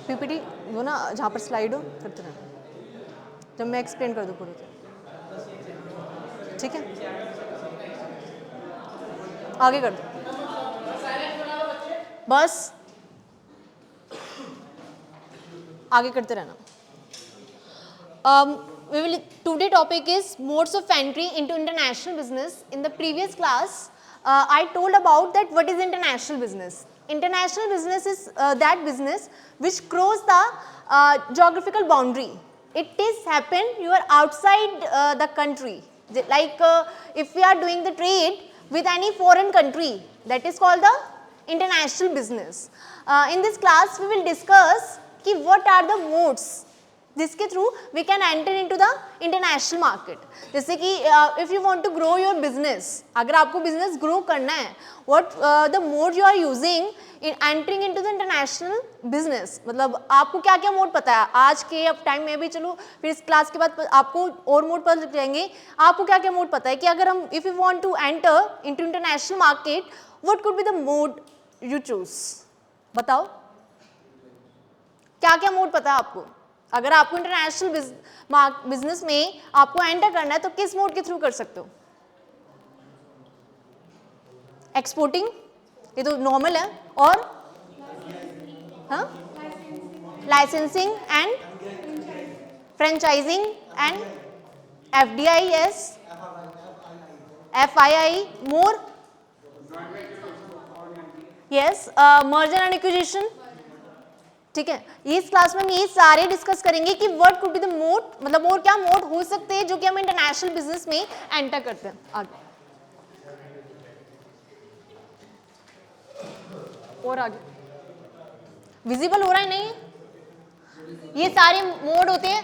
PPT वो ना जहाँ पर स्लाइड हो करते रहना जब मैं एक्सप्लेन कर दूँ पूरी ठीक है आगे कर दो बस आगे करते रहना today topic is modes of entry into international business. In the previous class, I told about that what is international business. International business is that business which cross the geographical boundary. It is happen you are outside the country. Like if we are doing the trade with any foreign country, that is called the international business. In this class, we will discuss कि what are the modes जिसके through we can enter into the international market. जैसे कि if you want to grow your business, अगर आपको business grow करना है, what the mode you are using in entering into the international business, मतलब आपको क्या क्या मोड पता है आज के अब टाइम में भी. चलो फिर इस क्लास के बाद आपको और मोड पता लग जाएंगे. आपको क्या क्या मोड पता है कि अगर हम if you want to enter into international market, what could be the mode you choose. बताओ क्या क्या मोड पता है आपको. अगर आपको इंटरनेशनल बिजनेस में आपको एंटर करना है तो किस मोड के थ्रू कर सकते हो. एक्सपोर्टिंग, ये तो नॉर्मल है. और हाँ, licensing and franchising and FDI, yes, FII, more, yes, merger and acquisition. ठीक है, इस क्लास में हम ये सारे डिस्कस करेंगे कि what could be the mode, मतलब और क्या मोड हो सकते हैं जो कि हम इंटरनेशनल बिजनेस में एंटर करते हैं. आगे और आगे विजिबल हो रहा है नहीं. ये सारे मोड होते हैं,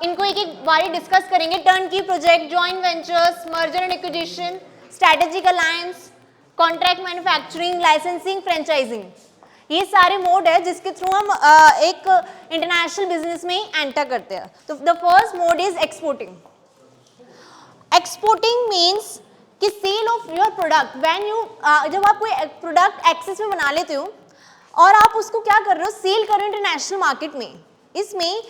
इनको एक एक बारी डिस्कस करेंगे. टर्न की project, joint ventures, merger and acquisition, strategic alliance, contract manufacturing, licensing, franchising. ये सारे मोड है जिसके थ्रू हम एक इंटरनेशनल बिजनेस में एंटर करते हैं. तो the first mode is exporting. Exporting means कि sale of your product. When you जब आप कोई प्रोडक्ट एक्सेस में बना लेते हो और आप उसको क्या कर रहे हो, सेल कर रहे हो इंटरनेशनल मार्केट में. इसमें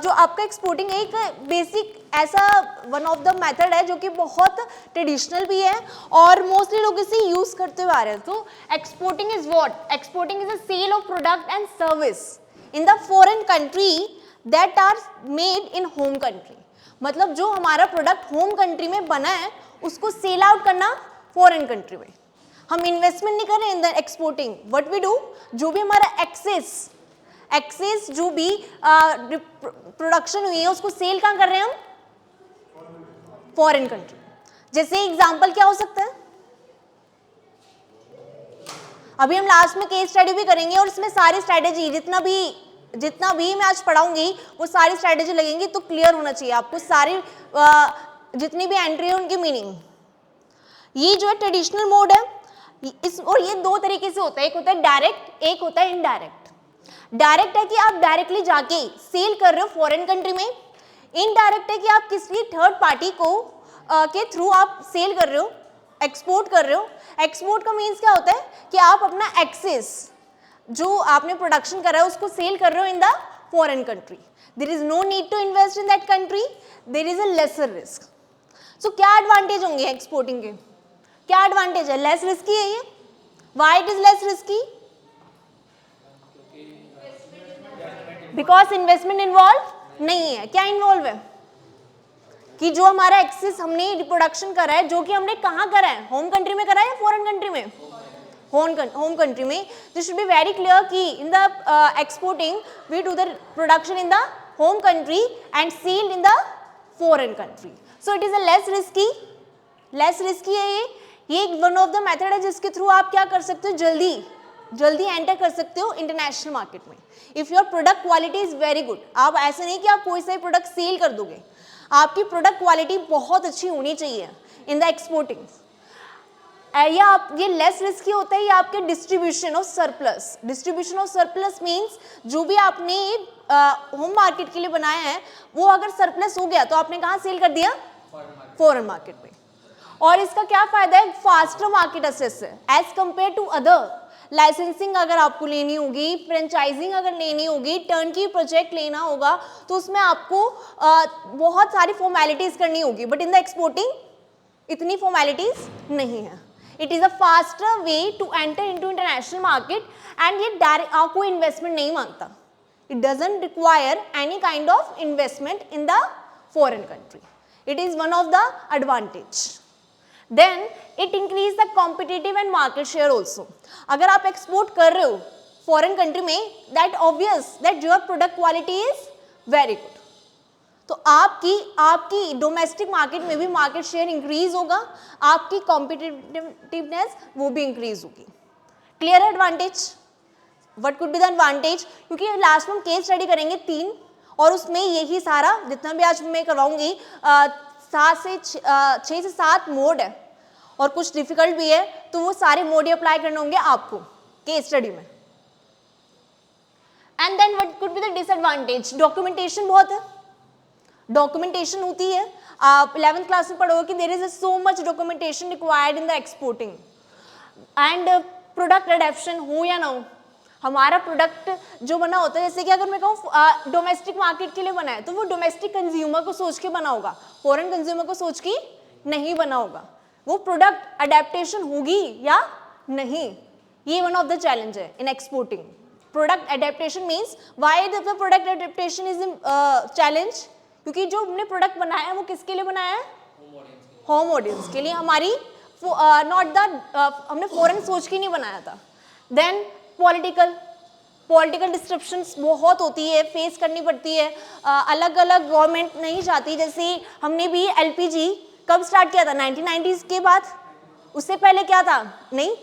जो आपका एक्सपोर्टिंग एक बेसिक ऐसा वन ऑफ द मेथड है जो कि बहुत ट्रेडिशनल भी है और मोस्टली लोग इसे यूज करते हुए आ रहे हैं. तो exporting is what? Exporting is a sale of product and service in the foreign country that are made in home country. मतलब जो हमारा प्रोडक्ट होम कंट्री में बना है उसको सेल आउट करना फॉरेन कंट्री में. हम इन्वेस्टमेंट नहीं कर रहे in the exporting. What we do, जो भी हमारा एक्सेस जो भी प्रोडक्शन हुई है उसको सेल कहाँ कर रहे हैं हम? Foreign country. जैसे एग्जांपल क्या हो सकता है, अभी हम लास्ट में केस स्टडी भी करेंगे और इसमें सारी स्ट्रेटेजी जितना भी मैं आज पढ़ाऊंगी वो सारी स्ट्रेटेजी लगेंगी. तो क्लियर होना चाहिए आपको सारी जितनी भी एंट्री है उनकी मीनिंग. ये जो है ट्रेडिशनल मोड है और ये दो तरीके से होता है. एक होता है डायरेक्ट, एक होता है इनडायरेक्ट. डायरेक्ट है कि आप डायरेक्टली जाके सेल कर रहे हो फॉरेन कंट्री में. इनडायरेक्ट है कि आप किसी थर्ड पार्टी को के थ्रू आप सेल कर रहे हो, एक्सपोर्ट कर रहे हो. एक्सपोर्ट का मीन्स क्या होता है कि आप अपना एक्सेस जो आपने प्रोडक्शन करा है उसको सेल कर रहे हो in the foreign country. There is no need to invest in that country, there is a lesser risk. So क्या एडवांटेज होंगे एक्सपोर्टिंग के? क्या एडवांटेज है? लेस रिस्की है ये. Why it is less risky? Because investment involve नहीं है. क्या इन्वॉल्व है कि जो हमारा एक्सेस हमने रिप्रोडक्शन करा है, जो कि हमने कहाँ करा है, होम कंट्री में करा है या फॉरेन कंट्री में? होम कंट्री में. This should be very clear कि in the exporting we do the production in the home country and sell in the foreign country. So it is a less risky है ये एक one of the method है जिसके through आप क्या कर सकते हो, जल्दी एंटर कर सकते हो इंटरनेशनल मार्केट में. If your product quality is very good. आप ऐसे नहीं कि आप कोई सा प्रोडक्ट सेल कर दोगे, आपकी प्रोडक्ट क्वालिटी बहुत अच्छी होनी चाहिए इन द एक्सपोर्टिंग. या आप ये लेस रिस्की होता है ये आपके distribution of surplus. Distribution of surplus means जो भी आपने होम मार्केट के लिए बनाया है वो अगर सरप्लस हो गया तो आपने कहाँ सेल कर दिया? फॉरेन मार्केट में. और इसका क्या फायदा है? फास्टर मार्केट एक्सेस है as compare to other. Licensing अगर आपको लेनी होगी, फ्रेंचाइजिंग अगर लेनी होगी, टर्नकी प्रोजेक्ट लेना होगा, तो उसमें आपको बहुत सारी फॉर्मेलिटीज करनी होगी, बट इन द एक्सपोर्टिंग इतनी फॉर्मेलिटीज नहीं है. It is a faster way to enter into international market and ये डायरेक्ट कोई इन्वेस्टमेंट नहीं मांगता. It doesn't require any kind of investment in the foreign country. It is one of the advantage. Then it increase the competitive and market share also. अगर आप export कर रहे हो foreign country में, that obvious that your product quality is very good, तो आपकी domestic market में भी मार्केट शेयर इंक्रीज होगा, आपकी कॉम्पिटिटिवनेस वो भी इंक्रीज होगी. Clear advantage. What could be the advantage, क्योंकि लास्ट में हम केस स्टडी करेंगे 3 और उसमें यही सारा जितना भी आज मैं करवाऊंगी 6 से 7 मोड है और कुछ डिफिकल्ट भी है, तो वो सारे मोड ही अप्लाई करने होंगे आपको केस स्टडी में. And then what could be the disadvantage, documentation बहुत है. डॉक्यूमेंटेशन होती है, आप 11th क्लास में पढ़ोगे कि there is so much documentation required in the exporting. And product adaptation हो या ना हो, हमारा प्रोडक्ट जो बना होता है, जैसे कि अगर मैं कहूँ डोमेस्टिक मार्केट के लिए बना है, तो वो डोमेस्टिक कंज्यूमर को सोच के बना होगा, फॉरेन कंज्यूमर को सोच के नहीं बना होगा. वो प्रोडक्ट अडेप्टेशन होगी या नहीं, ये वन ऑफ द चैलेंज है in exporting. Product adaptation means why the product adaptation is challenge, क्योंकि जो हमने प्रोडक्ट बनाया है वो किसके लिए बनाया है, होम ऑडियंस के लिए. हमारी नॉट द हमने फॉरेन सोच के नहीं बनाया था. देन पॉलिटिकल डिस्ट्रप्शंस बहुत होती है, फेस करनी पड़ती है. अलग अलग गवर्नमेंट नहीं चाहती. जैसे हमने भी एलपीजी कब स्टार्ट किया था, 1990s के बाद. उससे पहले क्या था, नहीं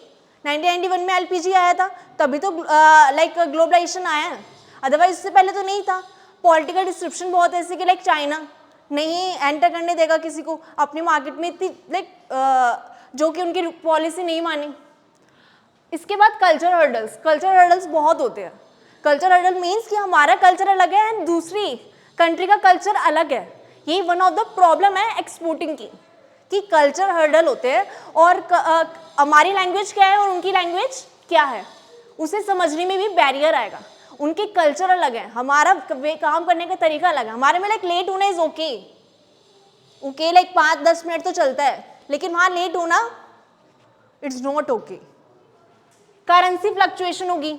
1991 में एलपीजी आया था, तभी तो लाइक ग्लोबलाइजेशन आया है, अदरवाइज उससे पहले तो नहीं था. पॉलिटिकल डिस्ट्रप्शन बहुत है, जैसे कि लाइक चाइना नहीं एंटर करने देगा किसी को अपनी मार्केट में, इतनी लाइक जो कि उनकी पॉलिसी नहीं मानी. इसके बाद कल्चर हर्डल्स बहुत होते हैं. कल्चर हर्डल मीन्स कि हमारा कल्चर अलग है एंड दूसरी कंट्री का कल्चर अलग है. ये वन ऑफ द प्रॉब्लम है एक्सपोर्टिंग की, कि कल्चर हर्डल होते हैं और हमारी लैंग्वेज क्या है और उनकी लैंग्वेज क्या है, उसे समझने में भी बैरियर आएगा. उनके कल्चर अलग है, हमारा काम करने का तरीका अलग है. हमारे में लाइक लेट होना इज ओके लाइक 5-10 मिनट तो चलता है, लेकिन वहाँ लेट होना it's not okay. Currency fluctuation होगी,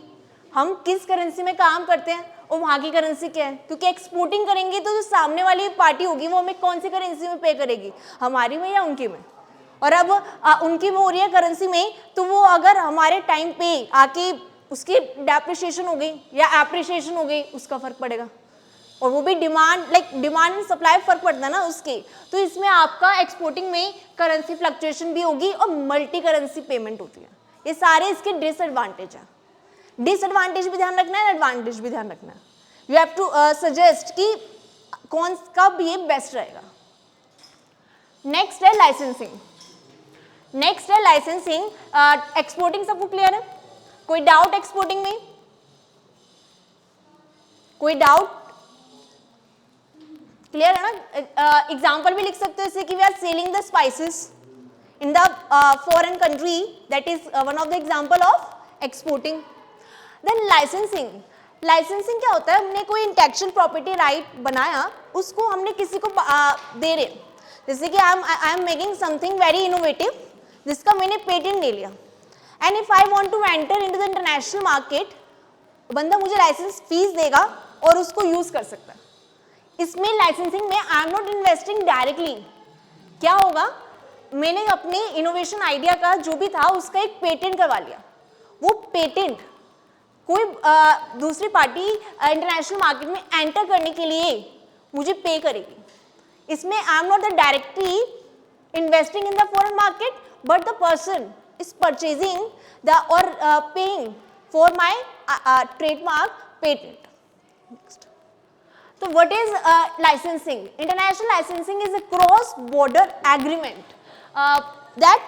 हम किस करेंसी में काम करते हैं और वहाँ की करेंसी क्या है, क्योंकि एक्सपोर्टिंग करेंगे तो जो सामने वाली पार्टी होगी वो हमें कौन सी करेंसी में पे करेगी, हमारी में या उनकी में. और अब उनकी में हो रही है करेंसी में, तो वो अगर हमारे टाइम पे आके उसकी डेप्रिशिएशन हो गई या एप्रिशिएशन हो गई, उसका फर्क पड़ेगा. और वो भी डिमांड एंड सप्लाई फर्क पड़ता है ना उसके. तो इसमें आपका एक्सपोर्टिंग में करेंसी फ्लक्चुएशन भी होगी और मल्टी करेंसी पेमेंट होती है. ये सारे इसके डिसएडवांटेज हैं. डिसएडवांटेज भी ध्यान रखना है, एडवांटेज भी ध्यान रखना है. यू हैव टू सजेस्ट कि कौन कब ये बेस्ट रहेगा. नेक्स्ट है लाइसेंसिंग. एक्सपोर्टिंग सबको क्लियर है, कोई डाउट एक्सपोर्टिंग में, कोई डाउट क्लियर है ना. एग्जाम्पल भी लिख सकते हो, जैसे कि we are selling the spices in the foreign country, that is one of the example of exporting. Then licensing क्या होता है, हमने कोई इंटेलेक्चुअल प्रॉपर्टी राइट बनाया, उसको हमने किसी को दे रहे. जैसे कि I am making something very innovative, जिसका मैंने पेटेंट ले लिया, and if I want to enter into the international market, बंदा मुझे लाइसेंस फीस देगा और उसको यूज कर सकता है. इसमें लाइसेंसिंग में आई एम नॉट इन्वेस्टिंग डायरेक्टली. क्या होगा, मैंने अपनी इनोवेशन आइडिया का जो भी था उसका एक पेटेंट करवा लिया. वो पेटेंट कोई दूसरी पार्टी इंटरनेशनल मार्केट में एंटर करने के लिए मुझे पे करेगी. इसमें I am not the directly investing in the foreign market, but the person is purchasing the और paying for my trademark patent. So what is licensing? International licensing is a cross-border agreement that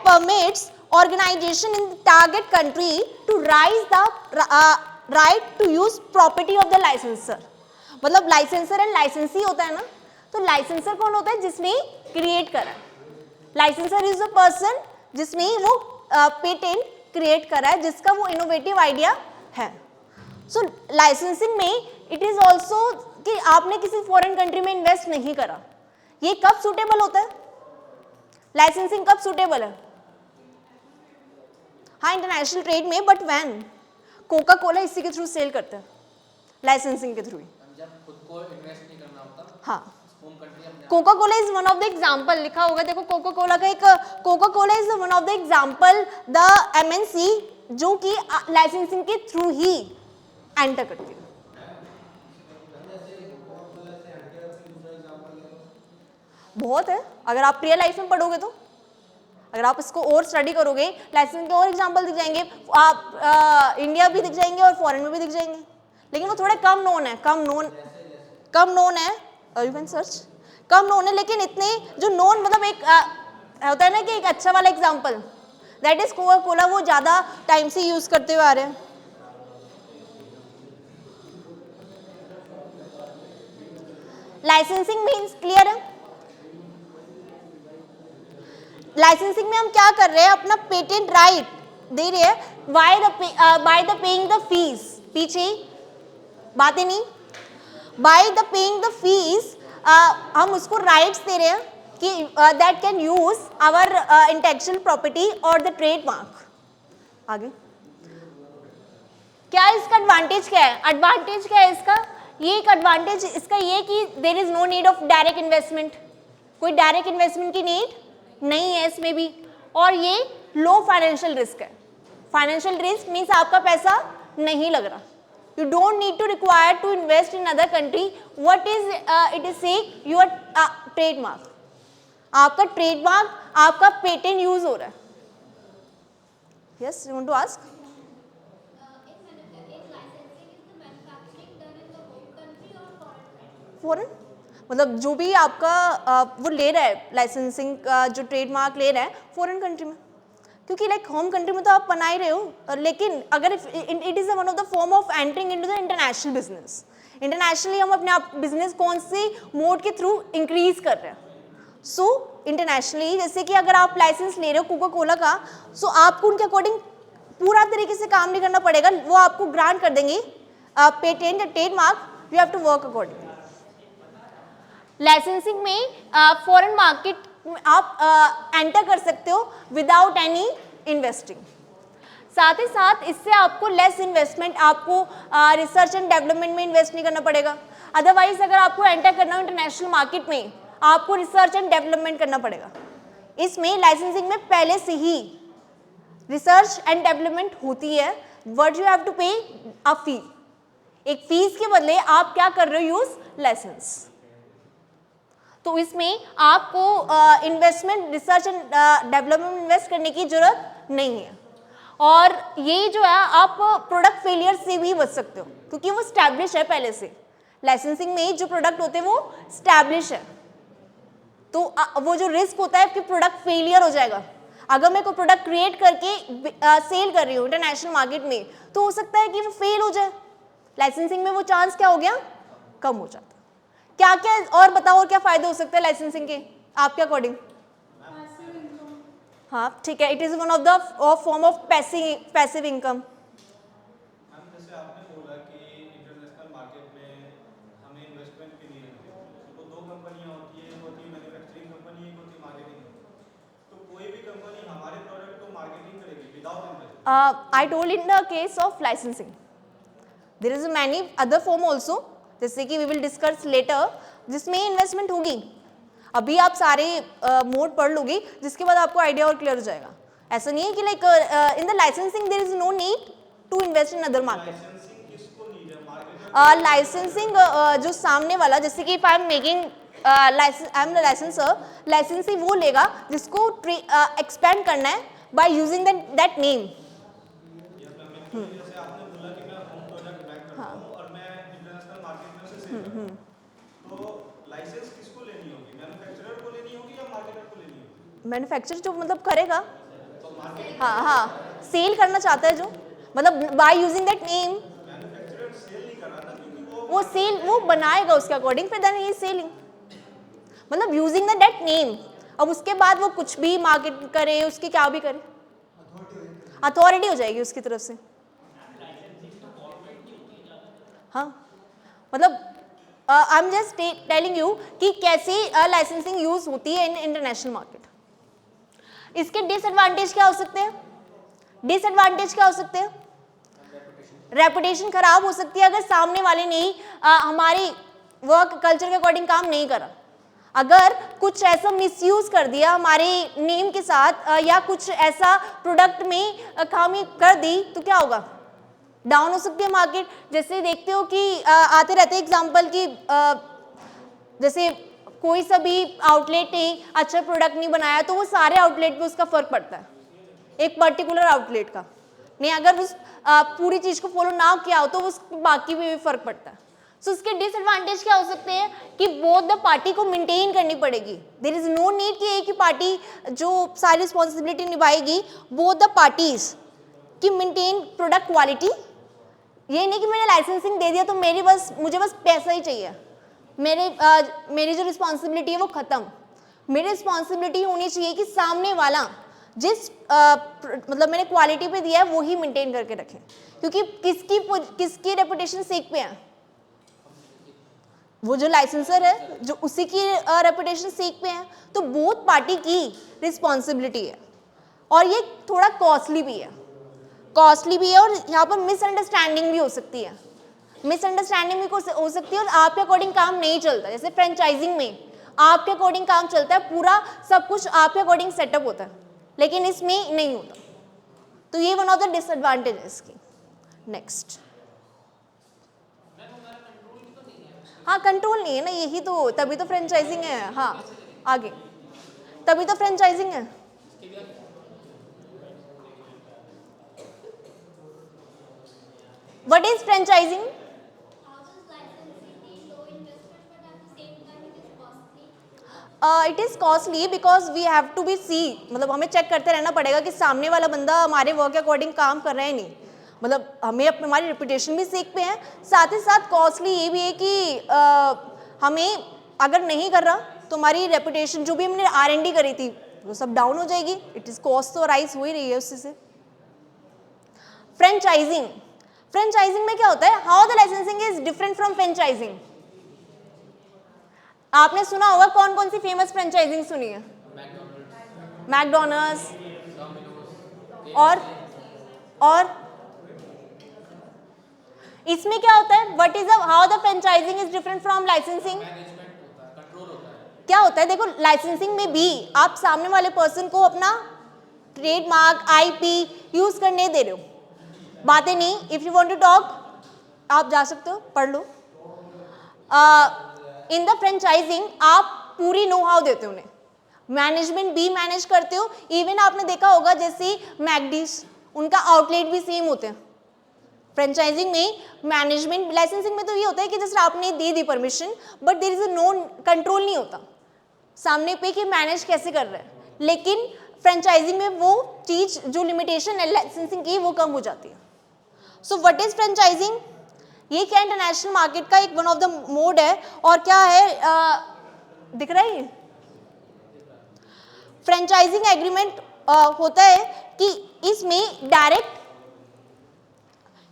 permits organization in the target country to raise the right to use property of the licensor. मतलब licensor and licensee होता है ना, तो licensor कौन होता है, जिसने create करा. लाइसेंसर इज अ पर्सन जिसमें वो पेटेंट क्रिएट कर रहा है, जिसका वो इनोवेटिव आइडिया है. सो लाइसेंसिंग में इट इज ऑल्सो कि आपने किसी फॉरेन कंट्री में इन्वेस्ट नहीं करा. ये कब सूटेबल होता है? लाइसेंसिंग कब सूटेबल है? हाँ, इंटरनेशनल ट्रेड में, बट व्हेन कोका कोला इसी के थ्रू सेल करता है, लाइसेंसिंग के थ्रू. जब खुद को इन्वेस्ट नहीं करना होता. हाँ, Coca Cola is one of the example. लिखा होगा देखो, कोका कोला का एक, Coca Cola is one of the example the MNC जो कि लाइसेंसिंग के थ्रू ही एंटर करती है. बहुत है, अगर आप रियल लाइफ में पढ़ोगे तो, अगर आप इसको और स्टडी करोगे, लाइसेंसिंग के और एग्जाम्पल दिख जाएंगे. आप इंडिया भी दिख जाएंगे और फॉरेन में भी दिख जाएंगे, लेकिन वो थोड़े कम नोन है, कम नोन है. You can search, come known है, लेकिन इतने जो नोन, मतलब एक होता है ना कि एक अच्छा वाला example, that is Coca Cola, वो ज़्यादा टाइम से यूज़ करते हुए आ रहे हैं. लाइसेंसिंग मीन्स क्लियर है? लाइसेंसिंग में हम क्या कर रहे हैं? अपना पेटेंट राइट दे रहे हैं by the paying the fees. पीछे बातें नहीं, by the paying the fees हम उसको राइट्स दे रहे हैं कि that can use our intellectual property और द ट्रेडमार्क. आगे क्या इसका एडवांटेज क्या है? एडवांटेज क्या है इसका? ये एक एडवांटेज इसका ये कि there is no need of direct investment. कोई डायरेक्ट इन्वेस्टमेंट की नीड नहीं है इसमें भी. और ये लो फाइनेंशियल रिस्क है. फाइनेंशियल रिस्क मीन्स आपका पैसा नहीं लग रहा. You don't need to require to invest in other country. What is it is saying? Your trademark. आपका ट्रेडमार्क, आपका पेटेंट यूज हो रहा है. Yes, you want to ask? Foreign, मतलब जो भी आपका वो ले रहा है लाइसेंसिंग का, जो ट्रेडमार्क ले रहा है फॉरेन कंट्री में, क्योंकि लाइक होम कंट्री में तो आप बना ही रहे हो. लेकिन अगर it is one of the form of entering into the international business. Internationally हम अपने आप बिजनेस कौन से मोड के थ्रू इंक्रीज कर रहे हैं. सो इंटरनेशनली, जैसे कि अगर आप लाइसेंस ले रहे हो कोका कोला का, सो आपको उनके अकॉर्डिंग पूरा तरीके से काम नहीं करना पड़ेगा. वो आपको ग्रांट कर देंगे पेटेंट या trademark. You have to work according. Licensing में फॉरेन मार्केट आप एंटर कर सकते हो विदाउट एनी इन्वेस्टिंग. साथ ही साथ इससे आपको लेस इन्वेस्टमेंट, आपको रिसर्च एंड डेवलपमेंट में इन्वेस्ट नहीं करना पड़ेगा. अदरवाइज अगर आपको एंटर करना हो इंटरनेशनल मार्केट में, आपको रिसर्च एंड डेवलपमेंट करना पड़ेगा. इसमें लाइसेंसिंग में पहले से ही रिसर्च एंड डेवलपमेंट होती है. व्हाट यू हैव टू पे अ फी. एक फीस के बदले आप क्या कर रहे हो? Use license. तो इसमें आपको investment, research and development invest करने की जरूरत नहीं है. और ये जो है आप प्रोडक्ट फेलियर से भी बच सकते हो, क्योंकि वो स्टैब्लिश है पहले से. लाइसेंसिंग में जो प्रोडक्ट होते हैं वो स्टैब्लिश है. तो वो जो रिस्क होता है कि प्रोडक्ट फेलियर हो जाएगा. अगर मैं कोई प्रोडक्ट क्रिएट करके सेल कर रही हूँ इंटरनेशनल मार्केट में, तो हो सकता है कि वो फेल हो जाए. लाइसेंसिंग में वो चांस क्या हो गया? कम हो जाता. क्या क्या और बताओ, और क्या फायदे हो सकते हैं लाइसेंसिंग के आपके अकॉर्डिंग? हाँ ठीक है, it is one of the form of passive income. जैसे आपने बोला कि इंटरनेशनल मार्केट में हमें इन्वेस्टमेंट के लिए तो दो कंपनियां होती है, एक होती है मैन्युफैक्चरिंग कंपनी, एक होती है मार्केटिंग. तो कोई भी कंपनी हमारे प्रोडक्ट को मार्केटिंग करेगी without investment. I told in the case of licensing there is many other form also, जैसे कि वी विल डिस्कस लेटर, जिसमें इन्वेस्टमेंट होगी. अभी आप सारे मोड पढ़ लोगे, जिसके बाद आपको आइडिया और क्लियर हो जाएगा. ऐसा नहीं है कि like in the licensing there is no need to invest in other market. Licensing जो सामने वाला, जैसे कि if I am making license, I am the licensor, licensee वो लेगा जिसको एक्सपेंड करना है by using that name. Manufacture जो मतलब करेगा, हाँ हाँ, सेल करना चाहता है जो, मतलब बाय यूजिंग दैट नेम, वो सेल वो बनाएगा उसके अकॉर्डिंग, फिर देन ही इज सेलिंग. मतलब यूजिंग दैट नेम, अब उसके बाद वो कुछ भी मार्केट करे, उसकी क्या भी करे, अथॉरिटी हो जाएगी उसकी तरफ से। हाँ, मतलब I am just telling you कि कैसे लाइसेंसिंग यूज होती है इन इंटरनेशनल मार्केट। इसके डिसएडवांटेज क्या हो सकते हैं? डिसएडवांटेज क्या हो सकते हैं? रेपुटेशन खराब हो सकती है अगर सामने वाले ने हमारी वर्क कल्चर के अकॉर्डिंग काम नहीं करा, अगर कुछ ऐसा मिसयूज कर दिया हमारे नेम के साथ या कुछ ऐसा प्रोडक्ट में खामी कर दी तो क्या होगा? डाउन हो सकती है मार्केट। जैसे देखते हो कि आते रहते एग्जांपल कि जैसे कोई सा भी आउटलेट ने अच्छा प्रोडक्ट नहीं बनाया तो वो सारे आउटलेट पे उसका फर्क पड़ता है, एक पर्टिकुलर आउटलेट का नहीं, अगर उस पूरी चीज को फॉलो ना किया हो तो उस बाकी पे भी फर्क पड़ता है। सो इसके डिसएडवांटेज क्या हो सकते हैं कि बोथ द पार्टी को मेंटेन करनी पड़ेगी। देयर इज नो नीड कि एक ही पार्टी जो सारी रिस्पॉन्सिबिलिटी निभाएगी, बोथ द पार्टीज की मेंटेन प्रोडक्ट क्वालिटी। ये नहीं कि मैंने लाइसेंसिंग दे दिया तो मुझे बस पैसा ही चाहिए, मेरी जो रिस्पॉन्सिबिलिटी है वो खत्म। मेरी रिस्पॉन्सिबिलिटी होनी चाहिए कि सामने वाला जिस मतलब मैंने क्वालिटी पे दिया है वो ही मेंटेन करके रखें, क्योंकि किसकी रेपुटेशन सेक पे है? वो जो लाइसेंसर है, जो उसी की रेपुटेशन सेक पे है। तो बोथ पार्टी की रिस्पॉन्सिबिलिटी है और ये थोड़ा कॉस्टली भी है, और यहाँ पर मिसअंडरस्टैंडिंग भी हो सकती है, मिसअंडरस्टैंडिंग भी हो सकती है और आपके अकॉर्डिंग काम नहीं चलता। जैसे फ्रेंचाइजिंग में आपके अकॉर्डिंग काम चलता है, पूरा सब कुछ आपके अकॉर्डिंग सेटअप होता है, लेकिन इसमें नहीं होता। तो ये वन ऑफ द डिसएडवांटेज है इसकी। नेक्स्ट, हाँ कंट्रोल नहीं है ना, यही तो, तभी तो फ्रेंचाइजिंग है। हाँ आगे, तभी तो फ्रेंचाइजिंग है। What is franchising? It is costly because we have to be see, मतलब हमें चेक करते रहना पड़ेगा कि सामने वाला बंदा हमारे वर्क के अकॉर्डिंग काम कर रहा है नहीं, मतलब हमें हमारी रेपुटेशन भी सेक पे है। साथ ही साथ कॉस्टली ये भी है कि हमें अगर नहीं कर रहा तो हमारी रेपुटेशन जो भी हमने R&D करी थी वो सब डाउन हो जाएगी। इट इज कॉस्ट तो राइज हो ही रही है उससे से। फ्रेंचाइजिंग, फ्रेंचाइजिंग में क्या होता है? How the licensing is different from franchising. आपने सुना होगा, कौन कौन सी फेमस फ्रेंचाइजिंग सुनी है? मैकडोनल्ड्स और इसमें क्या होता है? What is how the franchising is different from licensing? क्या होता है? देखो लाइसेंसिंग में भी आप सामने वाले पर्सन को अपना ट्रेडमार्क IP यूज करने दे रहे हो, बातें नहीं। If you want to talk आप जा सकते हो, पढ़ लो। इन द फ्रेंचाइजिंग आप पूरी नो हाउ देते हो उन्हें, मैनेजमेंट भी मैनेज करते हो। इवन आपने देखा होगा जैसे मैकडीज, उनका आउटलेट भी सेम होते हैं। फ्रेंचाइजिंग में मैनेजमेंट, लाइसेंसिंग में तो ये होता है कि जैसे आपने दे दी permission, but there is a no control नहीं होता सामने पे कि मैनेज कैसे कर रहे हैं। लेकिन फ्रेंचाइजिंग में वो चीज जो लिमिटेशन है लाइसेंसिंग की वो कम हो जाती है। So what is franchising? ये क्या इंटरनेशनल मार्केट का एक वन ऑफ द मोड है। और क्या है, दिख रहा है? फ्रेंचाइजिंग एग्रीमेंट होता है कि इसमें डायरेक्ट,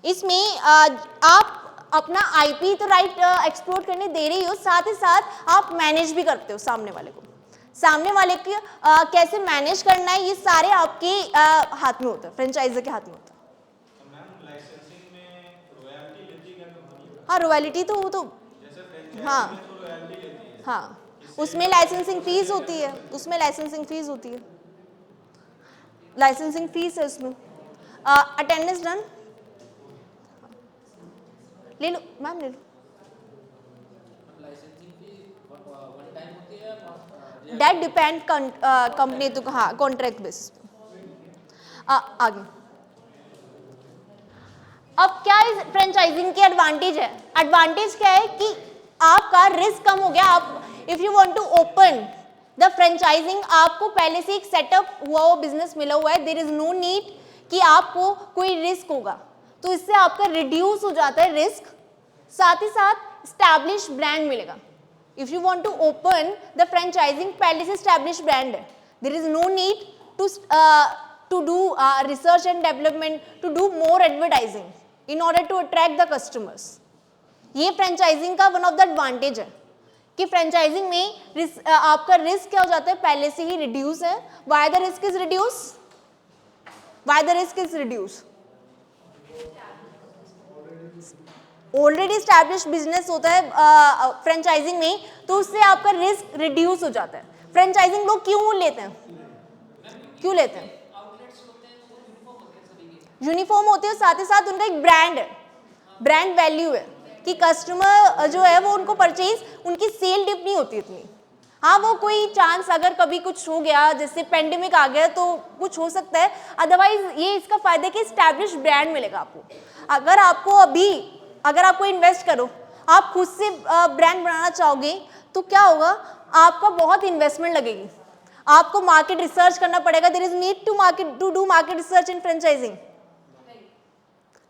इसमें आप अपना IP तो राइट एक्सप्लोर करने दे रही हो, साथ ही साथ आप मैनेज भी करते हो सामने वाले को। सामने वाले के कैसे मैनेज करना है ये सारे आपके हाथ में होता है, फ्रेंचाइजर के हाथ में होता है। हाँ रॉयल्टी तो वो तो हाँ उसमें लाइसेंसिंग फीस होती है, उसमें लाइसेंसिंग फीस होती है, लाइसेंसिंग फीस है उसमें। अटेंडेंस डन ले लो मैम, ले लो। डेट डिपेंड कंपनी तो हाँ कॉन्ट्रैक्ट बेसिस। आगे, अब क्या इस फ्रेंचाइजिंग की एडवांटेज है? एडवांटेज क्या है कि आपका रिस्क कम हो गया। आप if you want to open the franchising, आपको पहले से एक सेटअप हुआ वो बिजनेस मिला हुआ है, देयर इज नो नीड कि आपको कोई रिस्क होगा, तो इससे आपका रिड्यूस हो जाता है रिस्क। साथ ही साथ स्टैब्लिश ब्रांड मिलेगा। If you want to open the franchising, पहले से established brand है. There is no need to do research and development, to do more advertising in order to attract the customers. ये franchising का one of the advantage है कि franchising में आपका risk क्या हो जाता है, पहले से ही reduce है. Why the risk is reduced? Why the risk is reduced? Already establish business होता है फ्रेंचाइजिंग में, तो उससे आपका रिस्क रिड्यूस हो जाता है. फ्रेंचाइजिंग लोग क्यों लेते हैं, क्यों लेते हैं? यूनिफॉर्म होते हैं, साथ ही साथ उनका एक ब्रांड है, ब्रांड वैल्यू है कि कस्टमर जो है वो उनको परचेज, उनकी सेल डिप नहीं होती इतनी. हाँ, वो कोई चांस अगर कभी कुछ हो गया, जैसे पेंडेमिक आ गया तो कुछ हो सकता है, अदरवाइज ये इसका फायदा कि स्टैब्लिश ब्रांड मिलेगा आपको. अगर आपको इन्वेस्ट करो, आप खुद से ब्रांड बनाना चाहोगे तो क्या होगा, आपका बहुत इन्वेस्टमेंट लगेगी, आपको मार्केट रिसर्च करना पड़ेगा. There is need to do market research in franchising.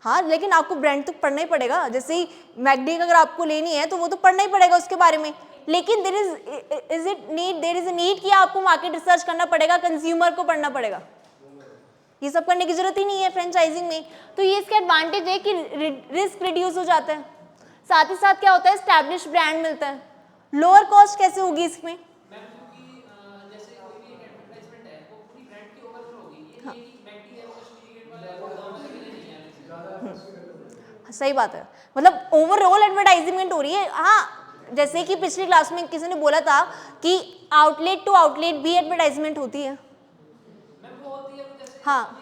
हाँ, लेकिन आपको ब्रांड तो पढ़ना ही पड़ेगा. जैसे ही मैकडी अगर आपको लेनी है तो वो तो पढ़ना ही पड़ेगा उसके बारे में. लेकिन देयर इज अ नीड कि आपको मार्केट रिसर्च करना पड़ेगा, कंज्यूमर को पढ़ना पड़ेगा. ये सब करने की जरूरत ही नहीं है फ्रेंचाइजिंग में. तो ये इसका एडवांटेज है कि रिस्क रिड्यूस हो जाता है. साथ ही साथ क्या होता है, स्टैब्लिश ब्रांड मिलता है. लोअर कॉस्ट कैसे होगी इसमें? सही बात है, मतलब ओवरऑल एडवर्टाइजमेंट हो रही है. हाँ, जैसे कि पिछली क्लास में किसी ने बोला था कि आउटलेट टू आउटलेट भी एडवर्टाइजमेंट होती है. हाँ,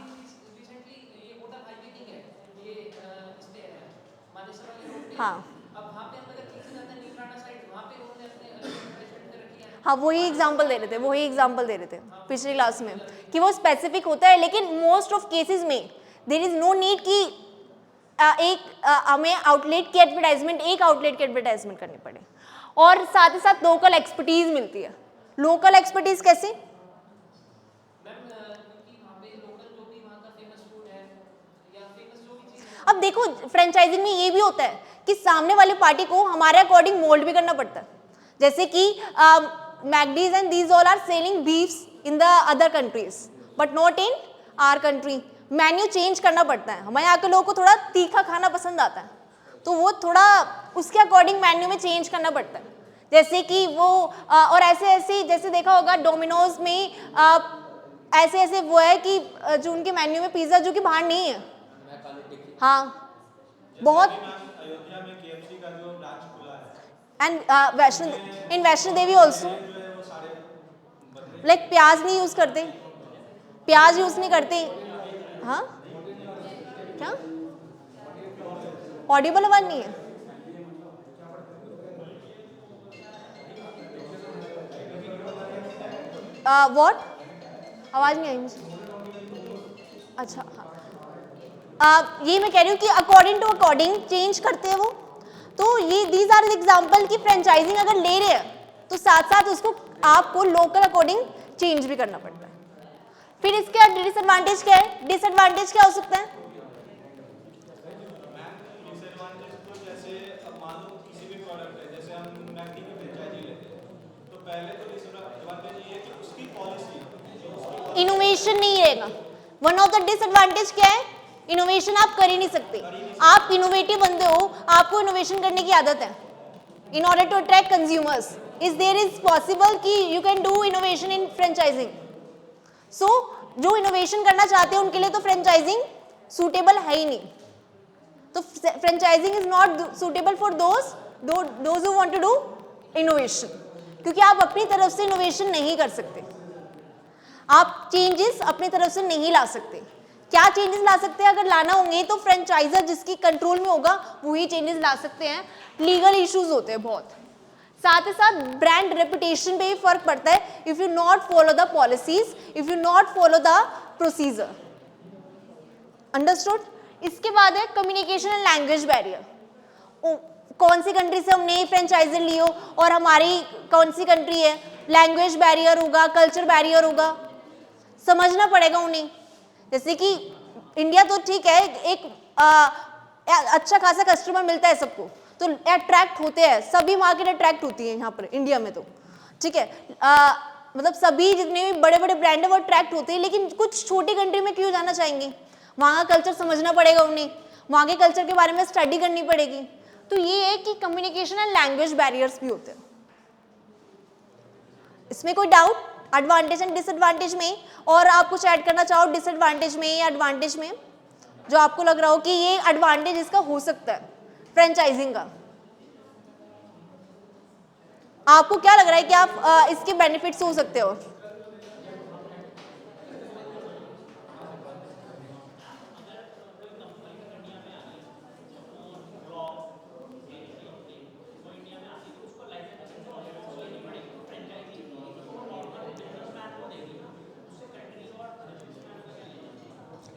हाँ, हाँ, वही एग्जांपल दे रहे थे पिछली क्लास में कि वो स्पेसिफिक होता है. लेकिन मोस्ट ऑफ केसेस में देयर इज नो नीड कि हमें आउटलेट की एडवर्टाइजमेंट करनी पड़े. और साथ ही साथ लोकल एक्सपर्टीज मिलती है. लोकल एक्सपर्टीज कैसे? अब देखो, फ्रेंचाइजिंग में ये भी होता है कि सामने वाली पार्टी को हमारे अकॉर्डिंग मोल्ड भी करना पड़ता है. जैसे कि McD's and these all are selling beefs in the other countries but not in our country. Menu change करना पड़ता है. हमारे यहाँ के लोगों को थोड़ा तीखा खाना पसंद आता है, तो वो थोड़ा उसके अकॉर्डिंग मेन्यू में चेंज करना पड़ता है. जैसे कि वो और ऐसे जैसे देखा होगा डोमिनोज में ऐसे वो है कि जो उनके मेन्यू में पिज्ज़ा जो कि बाहर नहीं है. हाँ, बहुत. अयोध्या में KFC का जो ब्रांच खुला एंड है, इन वैष्णो देवी ऑल्सो, लाइक प्याज नहीं यूज करते, प्याज यूज नहीं करते. हाँ, क्या ऑडिबल आवाज नहीं है? व्हाट? आवाज नहीं आई मुझे. अच्छा, हाँ, ये मैं कह रही हूँ कि अकॉर्डिंग चेंज करते हैं वो. तो ये दीज आर एग्जांपल कि फ्रेंचाइजिंग अगर ले रहे हैं तो साथ साथ उसको आपको लोकल अकॉर्डिंग चेंज भी करना पड़ता है. फिर इसके डिसएडवांटेज क्या है? डिसएडवांटेज क्या हो सकता है? डिसएडवांटेज तो जैसे अब मान लो किसी भी प्रोडक्ट है, जैसे हम मैकडी की फ्रेंचाइजी लेते हैं, तो पहले तो डिसएडवांटेज ये है कि उसकी पॉलिसी इनोवेशन नहीं रहेगा. वन ऑफ द डिसएडवांटेज क्या है? इनोवेशन आप कर ही नहीं सकते. आप इनोवेटिव बंदे हो, आपको इनोवेशन करने की आदत है. In order to attract consumers, is possible कि you can do innovation in franchising. So जो इनोवेशन करना चाहते हैं उनके लिए तो फ्रेंचाइजिंग सूटेबल है ही नहीं. तो franchising is not suitable for those who want to do innovation, क्योंकि आप अपनी तरफ से इनोवेशन नहीं कर सकते. आप चेंजेस अपनी तरफ से नहीं ला सकते. क्या चेंजेस ला सकते हैं? अगर लाना होंगे तो फ्रेंचाइजर जिसकी कंट्रोल में होगा वही चेंजेस ला सकते हैं. लीगल इश्यूज होते हैं बहुत. साथ ही साथ ब्रांड रेपुटेशन पे भी फर्क पड़ता है. If you not follow the policies, if you not follow the procedure. Understood? इसके बाद है कम्युनिकेशन एंड लैंग्वेज बैरियर. कौन सी कंट्री से हम नई फ्रेंचाइजर लियो और हमारी कौन सी कंट्री है, लैंग्वेज बैरियर होगा, कल्चर बैरियर होगा, समझना पड़ेगा उन्हें. जैसे कि इंडिया तो ठीक है, एक अच्छा खासा कस्टमर मिलता है सबको, तो अट्रैक्ट होते हैं, सभी मार्केट अट्रैक्ट होती है यहाँ पर इंडिया में तो, ठीक है। मतलब सभी जितने भी बड़े बड़े ब्रांड है वो अट्रैक्ट होते हैं, लेकिन कुछ छोटी कंट्री में क्यों जाना चाहेंगे, वहाँ का कल्चर समझना पड़ेगा उन्हें, वहाँ के कल्चर के बारे में स्टडी करनी पड़ेगी। तो ये है कि कम्युनिकेशन एंड लैंग्वेज बैरियर्स भी होते हैं। इसमें कोई डाउट एडवांटेज एंड डिसएडवांटेज में, और आप कुछ ऐड करना चाहो डिसएडवांटेज में या एडवांटेज में, जो आपको लग रहा हो कि ये एडवांटेज इसका हो सकता है फ्रेंचाइजिंग का, आपको क्या लग रहा है कि आप इसके बेनिफिट्स हो सकते हो?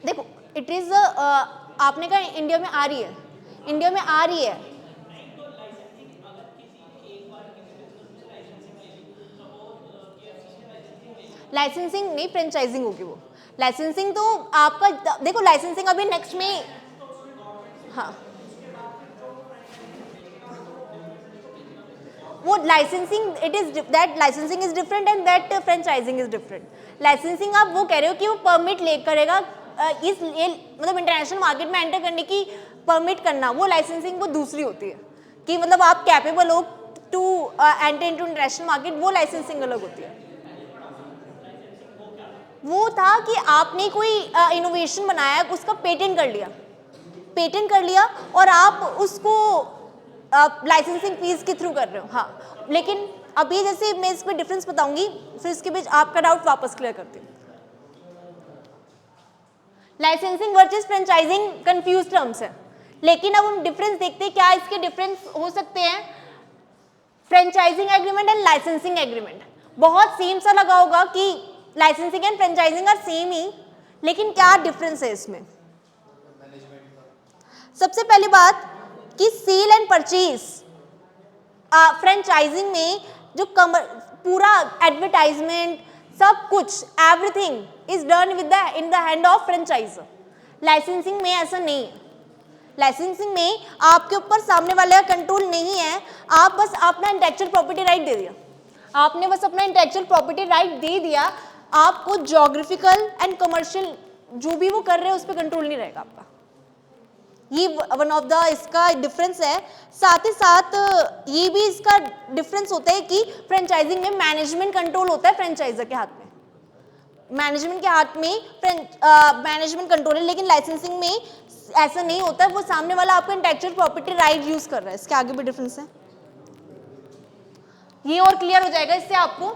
देखो इट इज आपने कहा इंडिया में आ रही है, इंडिया में आ रही है, लाइसेंसिंग नहीं फ्रेंचाइजिंग होगी वो। लाइसेंसिंग तो आपका देखो, लाइसेंसिंग अभी नेक्स्ट में, हाँ वो licensing it is that licensing is different and that franchising is different. Licensing आप वो कह रहे हो कि वो परमिट ले करेगा, इस मतलब इंटरनेशनल मार्केट में एंटर करने की परमिट करना, वो लाइसेंसिंग वो दूसरी होती है कि मतलब आप कैपेबल हो to enter into international market, वो लाइसेंसिंग अलग होती है। वो था कि आपने कोई इनोवेशन बनाया, उसका पेटेंट कर लिया और आप उसको लाइसेंसिंग फीस के थ्रू कर रहे हो, हाँ। लेकिन अभी जैसे मैं इसमें डिफरेंस बताऊंगी, फिर इसके बीच आपका डाउट वापस क्लियर करती हूँ। Licensing versus franchising confuse terms है, लेकिन अब हम डिफरेंस देखते हैं, क्या इसके डिफरेंस हो सकते हैं। Franchising agreement and licensing agreement बहुत सेम सा लगा होगा कि licensing and franchising are same ही, लेकिन क्या डिफरेंस है इसमें? सबसे पहली बात कि सेल एंड परचेज, फ्रेंचाइजिंग में जो पूरा एडवर्टाइजमेंट सब कुछ everything is done with the in the hand of franchisor. Licensing में ऐसा नहीं है। लाइसेंसिंग में आपके ऊपर सामने वाले का कंट्रोल नहीं है, आप बस अपना इंटेलेक्चुअल प्रॉपर्टी राइट दे दिया, आपने बस अपना इंटेलेक्चुअल प्रॉपर्टी राइट दे दिया, आपको ज्योग्राफिकल एंड कमर्शियल जो भी वो कर रहे हैं उस पर कंट्रोल नहीं रहेगा आपका। ये वन ऑफ द इसका डिफरेंस है। साथ ही साथ ये भी इसका डिफरेंस होता है कि फ्रेंचाइजिंग में मैनेजमेंट कंट्रोल होता है फ्रेंचाइजर के हाथ में, मैनेजमेंट के हाथ में मैनेजमेंट कंट्रोल है, लेकिन लाइसेंसिंग में ऐसा नहीं होता है, वो सामने वाला आपका इंटेलेक्चुअल प्रॉपर्टी राइट यूज कर रहा है। इसके आगे भी डिफरेंस है, ये और क्लियर हो जाएगा इससे आपको।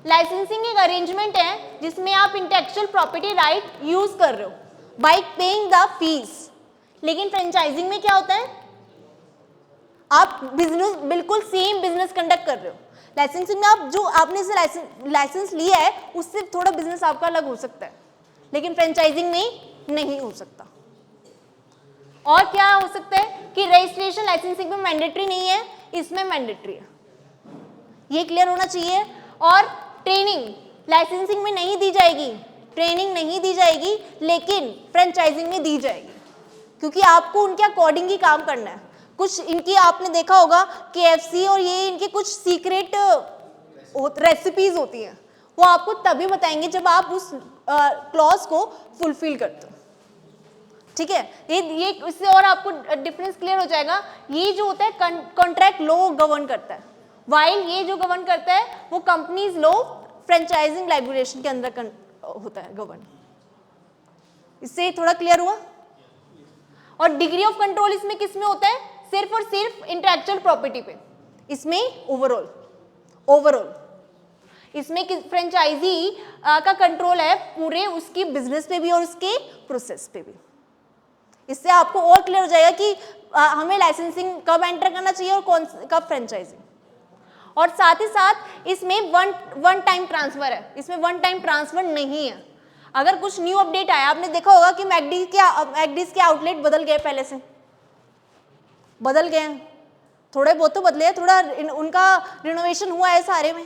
लाइसेंसिंग एक अरेंजमेंट है जिसमें आप इंटेलेक्चुअल प्रॉपर्टी राइट यूज कर रहे हो बाय पेइंग द फीस, लेकिन फ्रेंचाइजिंग में क्या होता है, आप बिजनेस बिल्कुल सेम बिजनेस कंडक्ट कर रहे हो। लाइसेंसिंग में आप जो आपने से लाइसेंस लिया है उससे थोड़ा बिजनेस आपका अलग हो सकता है, लेकिन फ्रेंचाइजिंग में नहीं हो सकता। और क्या हो सकता है कि रजिस्ट्रेशन लाइसेंसिंग में मैंडेटरी नहीं है, इसमें मैंडेटरी है, ये क्लियर होना चाहिए। और ट्रेनिंग लाइसेंसिंग में नहीं दी जाएगी, ट्रेनिंग नहीं दी जाएगी, लेकिन फ्रेंचाइजिंग में दी जाएगी, क्योंकि आपको उनके अकॉर्डिंग ही काम करना है। कुछ इनकी आपने देखा होगा KFC और ये इनके कुछ सीक्रेट रेसिपीज होती हैं, वो आपको तभी बताएंगे जब आप उस क्लॉज को फुलफिल करते हो, ठीक है। ये इससे और आपको डिफरेंस क्लियर हो जाएगा। ये जो होता है कॉन्ट्रैक्ट लॉ गवर्न करता है, वाइल ये जो गवर्न करता है वो कंपनीज लॉ फ्रेंचाइजिंग रेगुलेशन के अंदर होता है गवर्न। इससे थोड़ा क्लियर हुआ। और डिग्री ऑफ कंट्रोल इसमें किस में होता है, सिर्फ और सिर्फ इंटेलेक्चुअल प्रॉपर्टी पे, इसमें ओवरऑल इसमें फ्रेंचाइजी का कंट्रोल है पूरे उसकी बिजनेस पे भी और उसके प्रोसेस पे भी। इससे आपको और क्लियर हो जाएगा कि हमें लाइसेंसिंग कब एंटर करना चाहिए और कब फ्रेंचाइजिंग। और साथ ही साथ इसमें वन टाइम ट्रांसफर है, इसमें वन टाइम ट्रांसफर नहीं है। अगर कुछ न्यू अपडेट आया, आपने देखा होगा कि मैकडीज के आउटलेट बदल गए, पहले से बदल गए हैं, थोड़े बहुत तो बदले हैं, थोड़ा उनका रिनोवेशन हुआ है, सारे में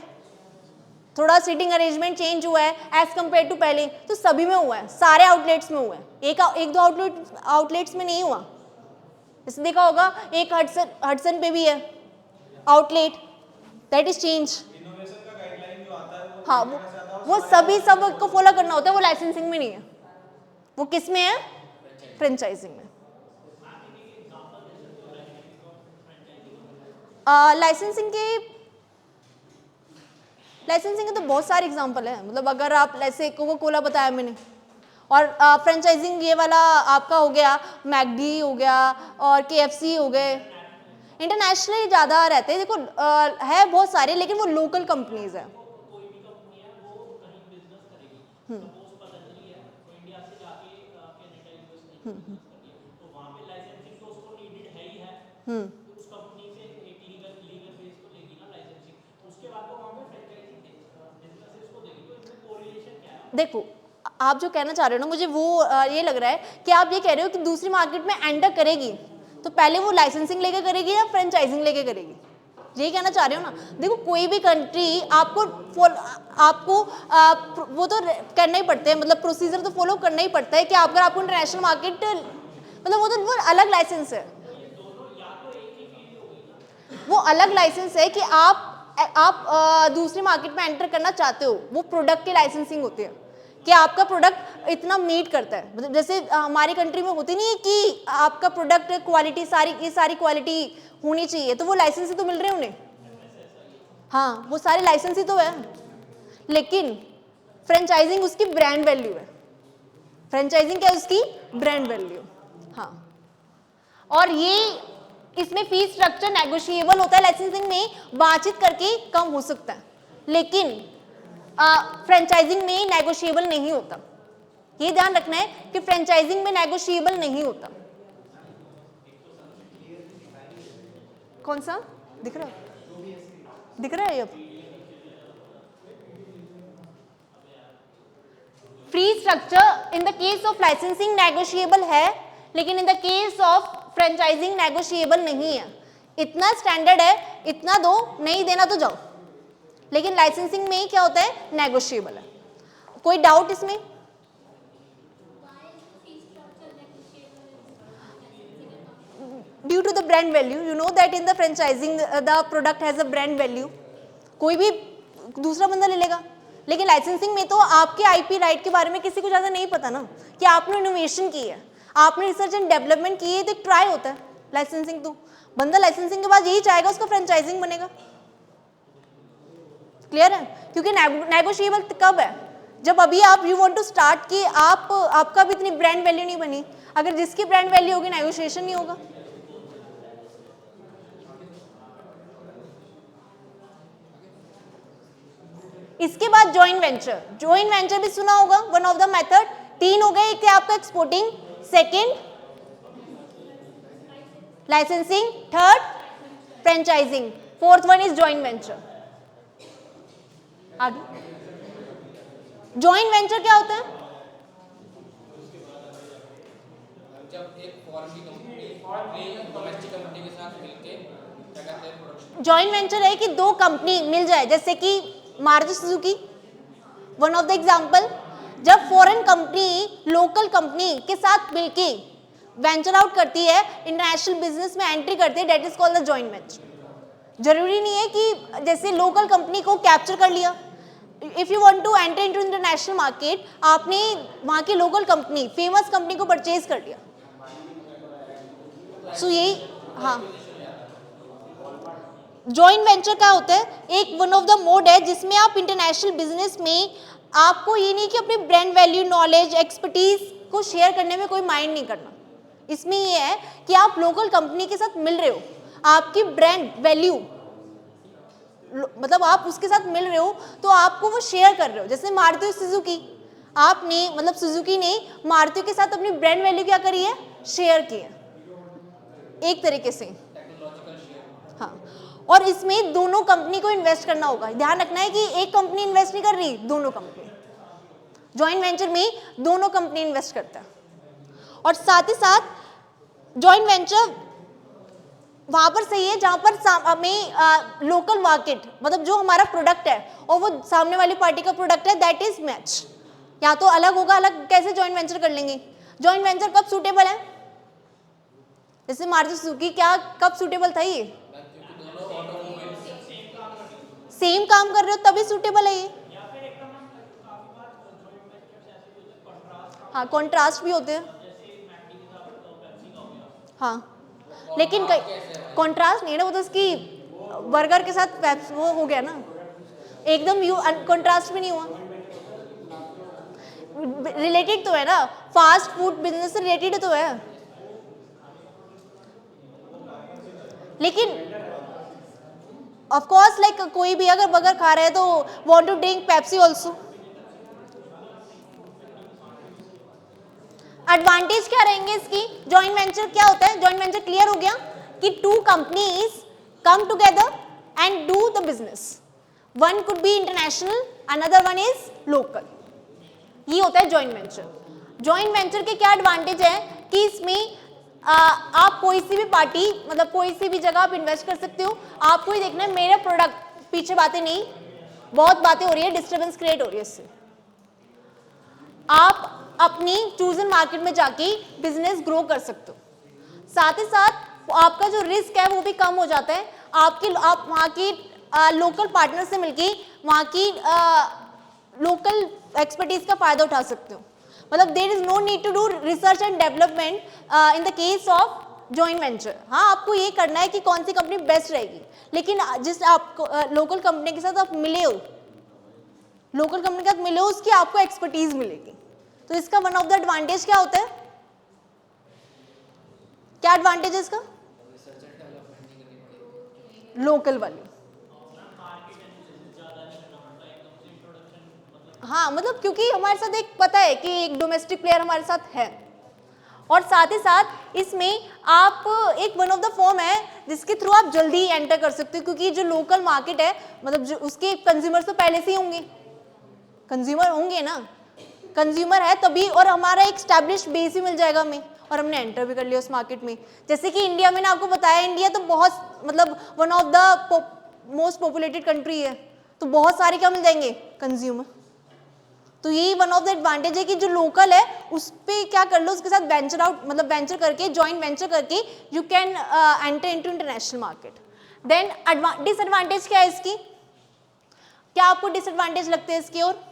थोड़ा सीटिंग अरेंजमेंट चेंज हुआ है एज कम्पेयर टू पहले, तो सभी में हुआ है, सारे आउटलेट्स में हुआ है, एक दो आउटलेट्स में नहीं हुआ। जैसे देखा होगा एक हडसन पे भी है outlet, that is change. Innovation का गाइडलाइन जो आता है वो हाँ, किस तरह से आता है और वो सभी सबको फॉलो करना होता है, वो लाइसेंसिंग में नहीं है, वो किस में है, फ्रेंचाइजिंग में। लाइसेंसिंग के तो बहुत सारे एग्जांपल हैं, मतलब अगर आप ऐसे कोको कोला बताया मैंने, और फ्रेंचाइजिंग ये वाला आपका हो गया मैकडी हो गया और केएफसी हो गए, इंटरनेशनली ज़्यादा रहते हैं। देखो है बहुत सारे, लेकिन वो लोकल कंपनीज हैं। देखो आप जो कहना चाह रहे हो ना, मुझे वो ये लग रहा है कि आप ये कह रहे हो कि दूसरी मार्केट में एंटर करेगी तो पहले वो लाइसेंसिंग लेके करेगी या फ्रेंचाइजिंग लेके करेगी, यही कहना चाह रहे हो ना। देखो कोई भी कंट्री आपको वो तो करना ही पड़ता है, मतलब प्रोसीजर तो फॉलो करना ही पड़ता है कि अगर आपको इंटरनेशनल मार्केट, मतलब वो अलग लाइसेंस है, वो अलग लाइसेंस है कि आप दूसरी मार्केट में एंटर करना चाहते हो, वो प्रोडक्ट की लाइसेंसिंग होती है कि आपका प्रोडक्ट इतना मीट करता है। मतलब जैसे हमारी कंट्री में होती नहीं है कि आपका प्रोडक्ट क्वालिटी सारी क्वालिटी होनी चाहिए, तो वो लाइसेंस ही तो मिल रहे हैं उन्हें, हाँ वो सारे लाइसेंस ही तो है। लेकिन फ्रेंचाइजिंग उसकी ब्रांड वैल्यू है, फ्रेंचाइजिंग क्या है, उसकी ब्रांड वैल्यू। हाँ, और ये इसमें फीस स्ट्रक्चर नेगोशिएबल होता है, लाइसेंसिंग में बातचीत करके कम हो सकता है, लेकिन फ्रेंचाइजिंग में नेगोशिएबल नहीं होता। ये ध्यान रखना है कि फ्रेंचाइजिंग में नेगोशिएबल नहीं होता। कौन सा दिख रहा है, दिख रहा है अब? Free structure in the case of licensing negotiable है, लेकिन इन the case of franchising negotiable नहीं है। इतना स्टैंडर्ड है, इतना दो, नहीं देना तो जाओ, लेकिन लाइसेंसिंग में क्या होता है, नेगोशिएबल है। कोई डाउट इसमें? Due to the brand value, you know that in the franchising the product has a brand value, कोई भी दूसरा बंदा ले लेगा, लेकिन लाइसेंसिंग में तो आपके आईपी राइट के बारे में किसी को ज़्यादा नहीं पता ना, कि आपने इनोवेशन की है, आपने रिसर्च एंड डेवलपमेंट की है, तो एक ट्राई होता है। लाइसेंसिंग तो बंदा लाइसेंसिंग के बाद यही चाहेगा उसका फ्रेंचाइजिंग बनेगा, क्लियर है? क्योंकि नेगोशिएबल कब है, जब अभी आप यू वांट टू स्टार्ट कि आपका भी इतनी ब्रांड वैल्यू नहीं बनी, अगर जिसकी ब्रांड वैल्यू होगी नेगोशिएशन नहीं होगा। इसके बाद जॉइंट वेंचर भी सुना होगा, वन ऑफ द मेथड। 3 हो गए, एक है आपका exporting, second licensing, third franchising, fourth one is joint venture. आगे जॉइंट वेंचर क्या होता है? जब एक फॉरेन की कंपनी अपनी डोमेस्टिक कंपनी के साथ मिलके क्या करते हैं, प्रोडक्शन। जॉइंट वेंचर है कि दो कंपनी मिल जाए, जैसे कि Maruti Suzuki, one of the example. जब फॉरेन कंपनी लोकल कंपनी के साथ मिलके वेंचर आउट करती है, इंटरनेशनल बिजनेस में एंट्री करती है, that is called the joint venture. जरूरी नहीं है कि जैसे लोकल कंपनी को कैप्चर कर लिया, if you want to enter into international market, आपने वहां की लोकल कंपनी, फेमस कंपनी को परचेज कर लिया, सो यही। हाँ, जॉइंट वेंचर क्या होता है, एक वन ऑफ द मोड है जिसमें आप इंटरनेशनल बिजनेस में, आपको ये नहीं कि अपनी ब्रांड वैल्यू, नॉलेज, एक्सपर्टीज को शेयर करने में कोई माइंड नहीं करना। इसमें ये है कि आप लोकल कंपनी के साथ मिल रहे हो, आपकी ब्रांड वैल्यू, मतलब आप उसके साथ मिल रहे हो तो आपको वो शेयर कर रहे हो। जैसे मारुति सुजुकी, आपने मतलब सुजुकी ने मारुति के साथ अपनी ब्रांड वैल्यू क्या करी है, शेयर की है एक तरीके से। हाँ, और इसमें दोनों कंपनी को इन्वेस्ट करना होगा। ध्यान रखना है कि एक कंपनी इन्वेस्ट नहीं कर रही, दोनों कंपनी। जॉइंट वेंचर में दोनों कंपनी इन्वेस्ट करता है, और साथ ही साथ जॉइंट वेंचर वहां पर सही है जहां पर हमें लोकल मार्केट, मतलब जो हमारा प्रोडक्ट है और वो सामने वाली पार्टी का प्रोडक्ट है, दैट इज मैच। या तो अलग होगा, अलग कैसे जॉइंट वेंचर कर लेंगे? जॉइंट वेंचर कब सूटेबल है? जैसे मारुति सुजुकी क्या कब सूटेबल था ये? क्योंकि दोनों ऑटोमोबाइल सेम काम कर रहे हो तभी सूटेबल है ये। हाँ, कॉन्ट्रास्ट भी होते हैं। हाँ, लेकिन कॉन्ट्रास्ट नहीं है ना, वो तो उसकी बर्गर के साथ वो हो गया ना, एकदम यू कॉन्ट्रास्ट भी नहीं हुआ। रिलेटेड तो है ना, फास्ट फूड बिजनेस से रिलेटेड तो है, लेकिन ऑफ कोर्स लाइक कोई भी अगर बर्गर खा रहा है तो want to drink Pepsi also. Advantage क्या रहेंगे इसकी? जॉइंट वेंचर क्या होता है? जॉइंट वेंचर क्लियर हो गया कि two companies come together and do the business, one could be international, another one is local, ये होता है जॉइंट वेंचर। जॉइंट वेंचर के क्या एडवांटेज है कि इसमें आप कोई सी भी पार्टी मतलब कोई सी भी जगह आप इन्वेस्ट कर सकते हो। आपको ही देखना है मेरा प्रोडक्ट, पीछे बातें नहीं, बहुत बातें हो रही है, डिस्टर्बेंस क्रिएट हो रही है इससे। आप अपनी चूजन मार्केट में जाके बिजनेस ग्रो कर सकते हो, साथ ही साथ आपका जो रिस्क है वो भी कम हो जाता है। आप वहाँ की लोकल पार्टनर से मिलके वहाँ की लोकल एक्सपर्टीज का फायदा उठा सकते हो। मतलब there is no need to do research and development in the case of joint venture. हाँ, आपको ये करना है कि कौन सी कंपनी बेस्ट रहेगी, लेकिन जिस आपको लोकल कंपनी के साथ आप मिले हो, लोकल कंपनी के साथ मिले हो, उसकी आपको एक्सपर्टीज मिलेगी। तो इसका वन ऑफ द एडवांटेज क्या होता है? क्या एडवांटेज है इसका? लोकल वाली, हाँ, मतलब क्योंकि हमारे साथ एक पता है कि एक डोमेस्टिक प्लेयर हमारे साथ है, और साथ ही साथ इसमें आप एक वन ऑफ द फॉर्म है जिसके थ्रू आप जल्दी एंटर कर सकते हो, क्योंकि जो लोकल मार्केट है मतलब जो उसके कंज्यूमर्स तो पहले से ही होंगे, कंज्यूमर होंगे ना, कंज्यूमर है तभी, और हमारा एक स्टैब्लिश बेस ही मिल जाएगा हमें, और हमने एंटर भी कर लिया उस मार्केट में। जैसे कि इंडिया में ना, आपको बताया इंडिया तो बहुत मतलब one of the most populated country है, तो बहुत सारे क्या मिल जाएंगे? कंज्यूमर। तो यही वन ऑफ द एडवांटेज है कि जो लोकल है उस पर क्या कर लो, उसके साथ वेंचर आउट मतलब वेंचर करके, जॉइंट वेंचर करके you can enter into international market. Then disadvantage क्या है इसकी? क्या आपको डिसएडवांटेज लगते हैं इसकी? और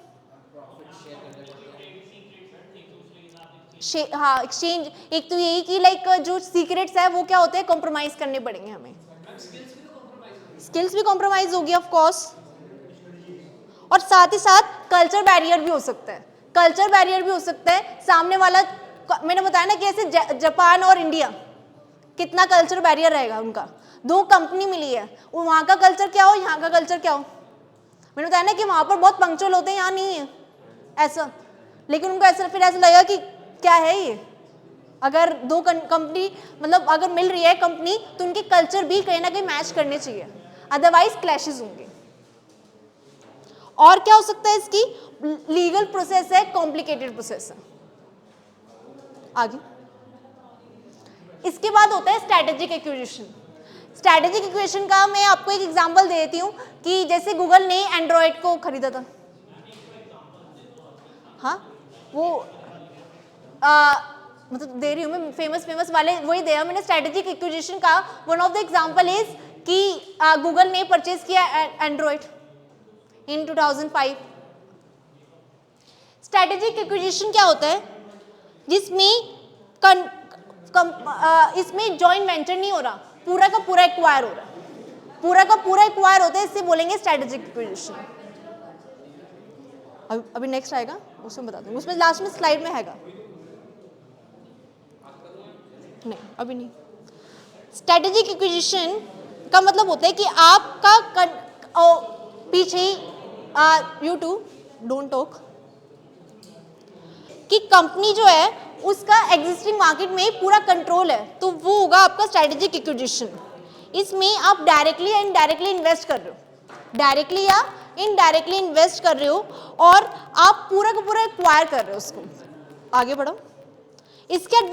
हाँ, एक्सचेंज, एक तो यही कि लाइक जो सीक्रेट्स है वो क्या होते हैं, कॉम्प्रोमाइज करने पड़ेंगे हमें। स्किल्स भी कॉम्प्रोमाइज होगी ऑफ कोर्स, और साथ ही साथ कल्चर बैरियर भी हो सकता है। कल्चर बैरियर भी हो सकता है, सामने वाला, मैंने बताया ना कि ऐसे जापान और इंडिया कितना कल्चर बैरियर रहेगा उनका, दो कंपनी मिली है, वहाँ का कल्चर क्या हो, यहाँ का कल्चर क्या हो। मैंने बताया ना कि वहाँ पर बहुत पंक्चुअल होते हैं, यहाँ नहीं है ऐसा, लेकिन उनको ऐसा फिर ऐसा लगेगा कि क्या है ये। अगर दो कंपनी मतलब अगर मिल रही है कंपनी, तो उनके कल्चर भी कहीं ना कहीं मैच करने चाहिए, अदरवाइज क्लैशेस होंगे। और क्या हो सकता है इसकी? लीगल प्रोसेस है, कॉम्प्लिकेटेड प्रोसेस है। आगे इसके बाद होता है स्ट्रैटेजिक एक्विजिशन। स्ट्रैटेजिक एक्विजिशन का मैं आपको एक एग्जांपल दे देती हूँ कि जैसे गूगल ने एंड्रॉयड को खरीदा था, हाँ वो मतलब दे रही हूँ मैं, फेमस वाले वही दे रहा मैंने। स्ट्रैटेजिक एक्विजिशन का one of the example is कि गूगल ने परचेज किया एंड्रॉयड इन 2005। स्ट्रैटेजिक एक्विजिशन क्या होता है? जिसमें इसमें जॉइंट वेंचर नहीं हो रहा, पूरा का पूरा एक्वायर हो रहा है, पूरा का पूरा एक्वायर होता है, इससे बोलेंगे स्ट्रैटेजिक एक्विजिशन। अभी नेक्स्ट आएगा, उसमें बता दूंगा, उसमें लास्ट में स्लाइड में हैगा, नहीं अभी नहीं। स्ट्रैटेजिक एक्विजिशन का मतलब होता है कि आपका पीछे यू टू डोंट टॉक कि कंपनी जो है उसका एग्जिस्टिंग मार्केट में पूरा कंट्रोल है, तो वो होगा आपका स्ट्रैटेजिक एक्विजिशन। इसमें आप डायरेक्टली या इनडायरेक्टली इन्वेस्ट कर रहे हो, डायरेक्टली या इनडायरेक्टली इन्वेस्ट कर रहे हो, और आप पूरा का पूरा एक्वायर कर रहे हो उसको। आगे बढ़ो। इसके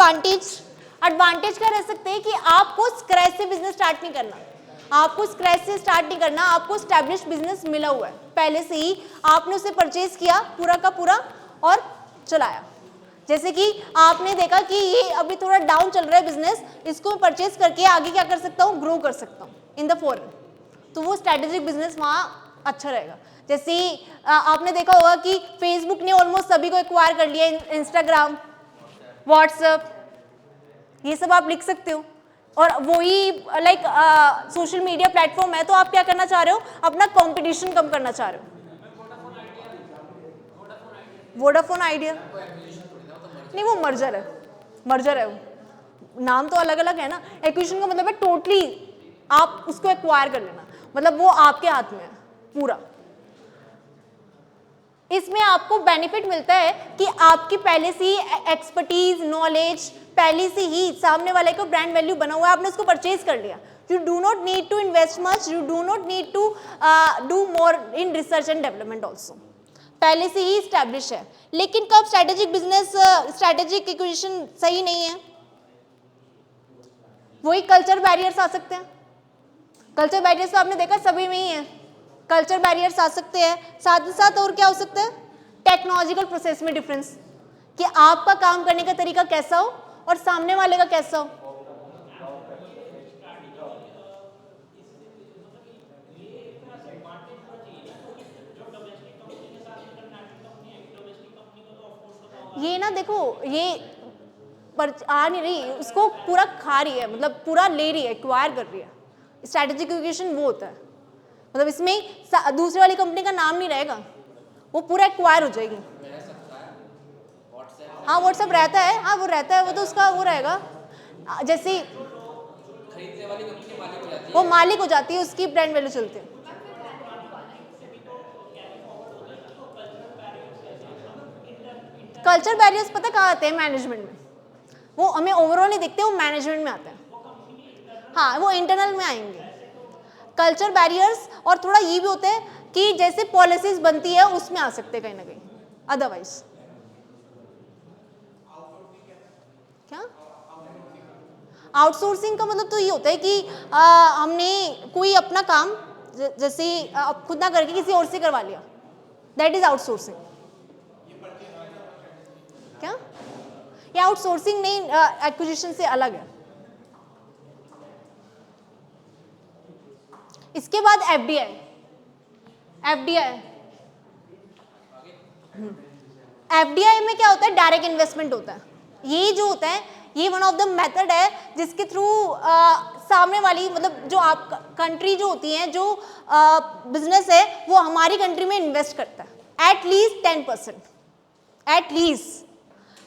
एडवांटेज क्या रह सकते हैं कि आपको स्क्रैच से बिजनेस स्टार्ट नहीं करना, आपको स्क्रैच से स्टार्ट नहीं करना, आपको स्टैब्लिश बिजनेस मिला हुआ है पहले से ही, आपने उसे परचेज किया पूरा का पूरा और चलाया। जैसे कि आपने देखा कि ये अभी थोड़ा डाउन चल रहा है बिजनेस, इसको मैं परचेज करके आगे क्या कर सकता हूँ, ग्रो कर सकता हूँ इन द फॉरेन, तो वो स्ट्रेटेजिक बिजनेस वहाँ अच्छा रहेगा। जैसे आपने देखा होगा कि फेसबुक ने ऑलमोस्ट सभी को एक्वायर कर लिया, इंस्टाग्राम, व्हाट्सएप, ये सब आप लिख सकते हो, और वही लाइक सोशल मीडिया प्लेटफॉर्म है, तो आप क्या करना चाह रहे हो, अपना कंपटीशन कम करना चाह रहे हो। वोडाफोन आइडिया नहीं, वो मर्जर है वो, नाम तो अलग अलग है ना। एक्विजिशन का मतलब है टोटली आप उसको एक्वायर कर लेना, मतलब वो आपके हाथ में है पूरा। इसमें आपको बेनिफिट मिलता है कि आपकी पहले से ही एक्सपर्टीज, नॉलेज पहले से ही सामने वाले को ब्रांड वैल्यू बना हुआ है, आपने उसको परचेज कर लिया। You do not need to invest much, you do not need to do more in research and development also, पहले से ही स्टैब्लिश है। लेकिन कब स्ट्रेटेजिक बिजनेस, स्ट्रेटेजिक एक्विजिशन सही नहीं है, वही कल्चर बैरियर्स आ सकते हैं। कल्चर बैरियर्स तो आपने देखा सभी में ही है, कल्चर बैरियर्स आ सकते हैं, साथ ही साथ और क्या हो सकता है, टेक्नोलॉजिकल प्रोसेस में डिफरेंस, कि आपका काम करने का तरीका कैसा हो और सामने वाले का कैसा हो। ये ना देखो, ये पर आ नहीं रही, उसको पूरा खा रही है, मतलब पूरा ले रही है, एक्वायर कर रही है। स्ट्रैटेजिक एक्विजिशन वो होता है, मतलब इसमें दूसरे वाली कंपनी का नाम नहीं रहेगा, वो पूरा एक्वायर हो जाएगी। हाँ व्हाट्सएप रहता है, हाँ वो रहता है, वो तो उसका वो रहेगा, जैसे खरीदने वाली कंपनी मालिक हो जाती है, वो मालिक हो जाती है, उसकी ब्रांड वैल्यू चलती है। कल्चर बैरियर्स पता कहाँ आते हैं, मैनेजमेंट में, वो हमें ओवरऑल नहीं दिखते, वो मैनेजमेंट में आते हैं। हाँ वो इंटरनल में आएंगे कल्चर बैरियर्स, और थोड़ा ये भी होता है कि जैसे पॉलिसीज बनती है उसमें आ सकते हैं कहीं ना कहीं, अदरवाइज क्या आउटसोर्सिंग का मतलब तो ये होता है कि हमने कोई अपना काम जैसे खुद ना करके किसी और से करवा लिया, दैट इज आउटसोर्सिंग। क्या ये आउटसोर्सिंग नहीं, एक्विजिशन से अलग है। इसके बाद एफडीआई। एफडीआई में क्या होता है, डायरेक्ट इन्वेस्टमेंट होता है। ये जो होता है, ये वन ऑफ द मेथड है जिसके थ्रू सामने वाली, मतलब जो आप कंट्री जो होती है, जो बिजनेस है, वो हमारी कंट्री में इन्वेस्ट करता है एटलीस्ट 10%, एटलीस्ट।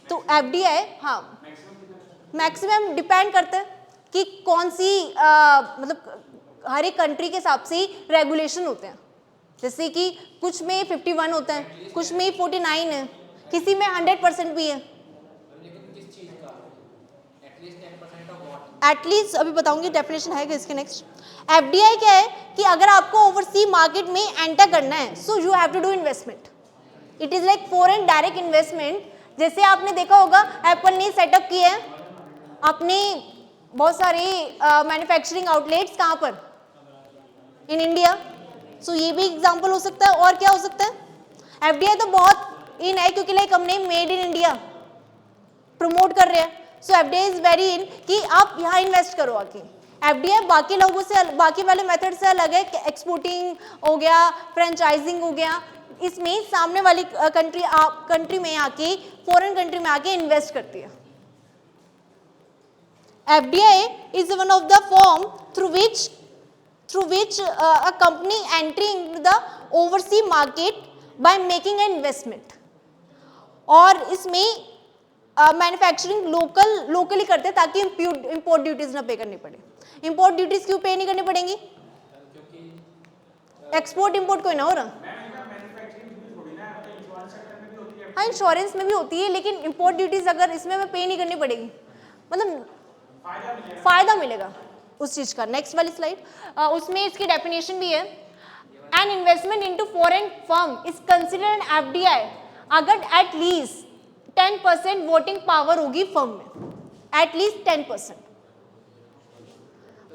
तो एफडीआई, हाँ मैक्सिमम डिपेंड करता है कि कौन सी मतलब हर एक कंट्री के हिसाब से रेगुलेशन होते हैं, जैसे कि कुछ में 51 होता है, कुछ में 49 है, किसी में 100% भी है। लेकिन किस चीज का, एटलीस्ट 10% ऑफ व्हाट? एटलीस्ट अभी बताऊंगी, डेफिनेशन है इसके नेक्स्ट। एफडीआई क्या है कि अगर आपको ओवरसी मार्केट में एंटर करना है, so you have to do investment. It is like foreign direct investment. जैसे आपने देखा होगा एप्पल ने सेटअप किया है अपने बहुत सारे मैन्युफैक्चरिंग आउटलेट्स, कहाँ पर, इन इंडिया। सो ये भी एग्जांपल हो सकता है। और क्या हो सकता है, एफडीआई तो बहुत इन है क्योंकि लाइक हमने मेड इन इंडिया प्रमोट कर रहे हैं। सो एफडीआई इज वेरी इन कि आप यहाँ इन्वेस्ट करो आके। एफडीआई बाकी लोगों से, बाकी वाले मेथड से अलग है। एक्सपोर्टिंग हो गया, फ्रेंचाइजिंग हो गया, इसमें सामने वाली कंट्री में आके, फॉरेन कंट्री में आके इन्वेस्ट करती है। FDI is one of the form through which a company entering into the overseas market by making an investment। और इसमें मैन्युफैक्चरिंग लोकली करते हैं ताकि इंपोर्ट ड्यूटीज ना पे करनी पड़े। इंपोर्ट ड्यूटीज क्यों पे नहीं करनी पड़ेंगी, एक्सपोर्ट इंपोर्ट कोई ना हो रहा। हाँ इंश्योरेंस में भी होती है, लेकिन इंपोर्ट ड्यूटीज अगर इसमें हमें पे नहीं करनी पड़ेगी, मतलब फायदा मिलेगा उस चीज का। नेक्स्ट वाली स्लाइड, उसमें इसकी डेफिनेशन भी है। An investment into foreign firm is considered FDI अगर एट लीस्ट 10% वोटिंग पावर होगी फर्म में, एटलीस्ट 10%।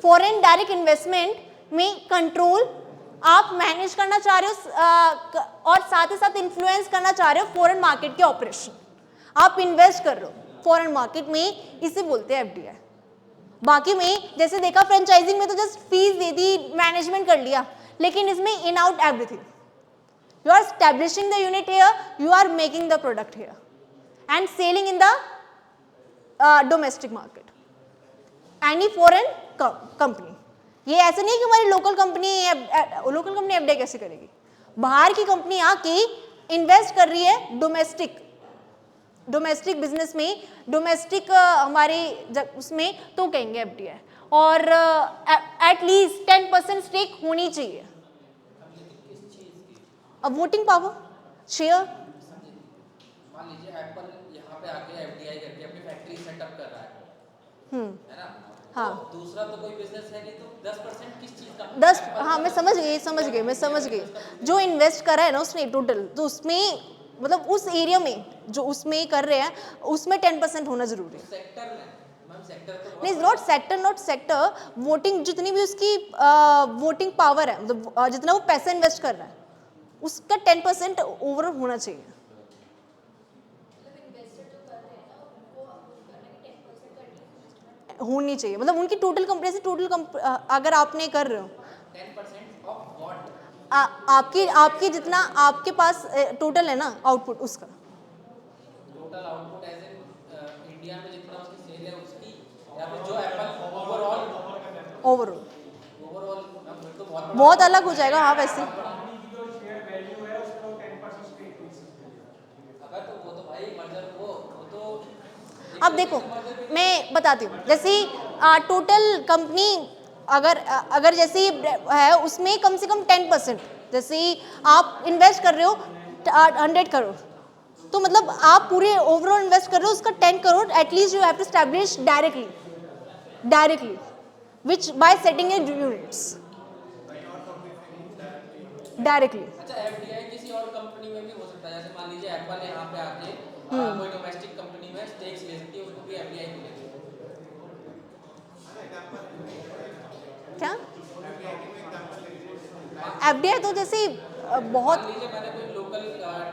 फॉरेन डायरेक्ट इन्वेस्टमेंट में कंट्रोल आप मैनेज करना चाह रहे हो और साथ ही साथ इन्फ्लुएंस करना चाह रहे हो फॉरेन मार्केट के ऑपरेशन। आप इन्वेस्ट कर रहे हो फॉरेन मार्केट में, इसे बोलते हैं एफडीआई। बाकी में जैसे देखा फ्रेंचाइजिंग में तो जस्ट फीस दे दी, मैनेजमेंट कर लिया, लेकिन इसमें in out everything. You are establishing the unit here, you are making the product here and selling in the domestic market, any foreign company. ये ऐसा नहीं कि हमारी लोकल कंपनी एफडीआई कैसे करेगी? बाहर की कंपनी आके इन्वेस्ट कर रही है डोमेस्टिक बिजनेस में, डोमेस्टिक हमारे उसमें, तो कहेंगे एफडीआई। और एटलीस्ट 10% स्टेक होनी चाहिए। अब वोटिंग पावर, शेयर। मान लीजिए एप्पल यहाँ पे आके एफडीआई करके अपनी फैक्ट्री सेटअप कर रहा है ना? हाँ, तो दूसरा तो कोई बिजनेस है नहीं, तो 10% किस चीज का? 10, हाँ मैं समझ गई। जो इन्वेस्ट कर रहा है ना उसने टोटल, तो उसमें मतलब उस एरिया में जो उसमें कर रहे हैं उसमें 10% होना जरूरी है। सेक्टर में मैम, सेक्टर तो नहीं, नॉट सेक्टर, वोटिंग जितनी भी उसकी वोटिंग पावर है, मतलब जितना वो पैसा इन्वेस्ट कर रहा है उसका 10% ओवरऑल होना चाहिए। होनी चाहिए, मतलब उनकी टोटल कंपनी से अगर आपने कर रहे हो 10% ऑफ व्हाट? आपकी जितना आपके पास टोटल है ना आउटपुट, उसका total output as in India में जितना उसकी सेल है उसकी, या फिर जो एप्पल ओवरऑल मैम, तो बहुत अलग हो जाएगा। हाँ वैसे अगर तो वो तो भाई मर्जर वो तो अब देखो मैं बताती हूँ, जैसे टोटल कंपनी अगर जैसे है उसमें कम से कम 10%, जैसे आप इन्वेस्ट कर रहे हो 100 करोड़, तो मतलब आप पूरे ओवरऑल इन्वेस्ट कर रहे हो उसका 10 crore at least you have to establish directly which by setting a units directly. अच्छा, एफडीआई किसी और कंपनी में भी हो सकता है, जैसे मान लीजिए एप्पल यहाँ पे आके कोई डोमेस्टिक कंपनी में स्टेक्स ले सकती है, उसको भी एफडीआई मिलेगी। क्या एफडीआई तो जैसे बहुत, मान लीजिए मैंने कोई लोकल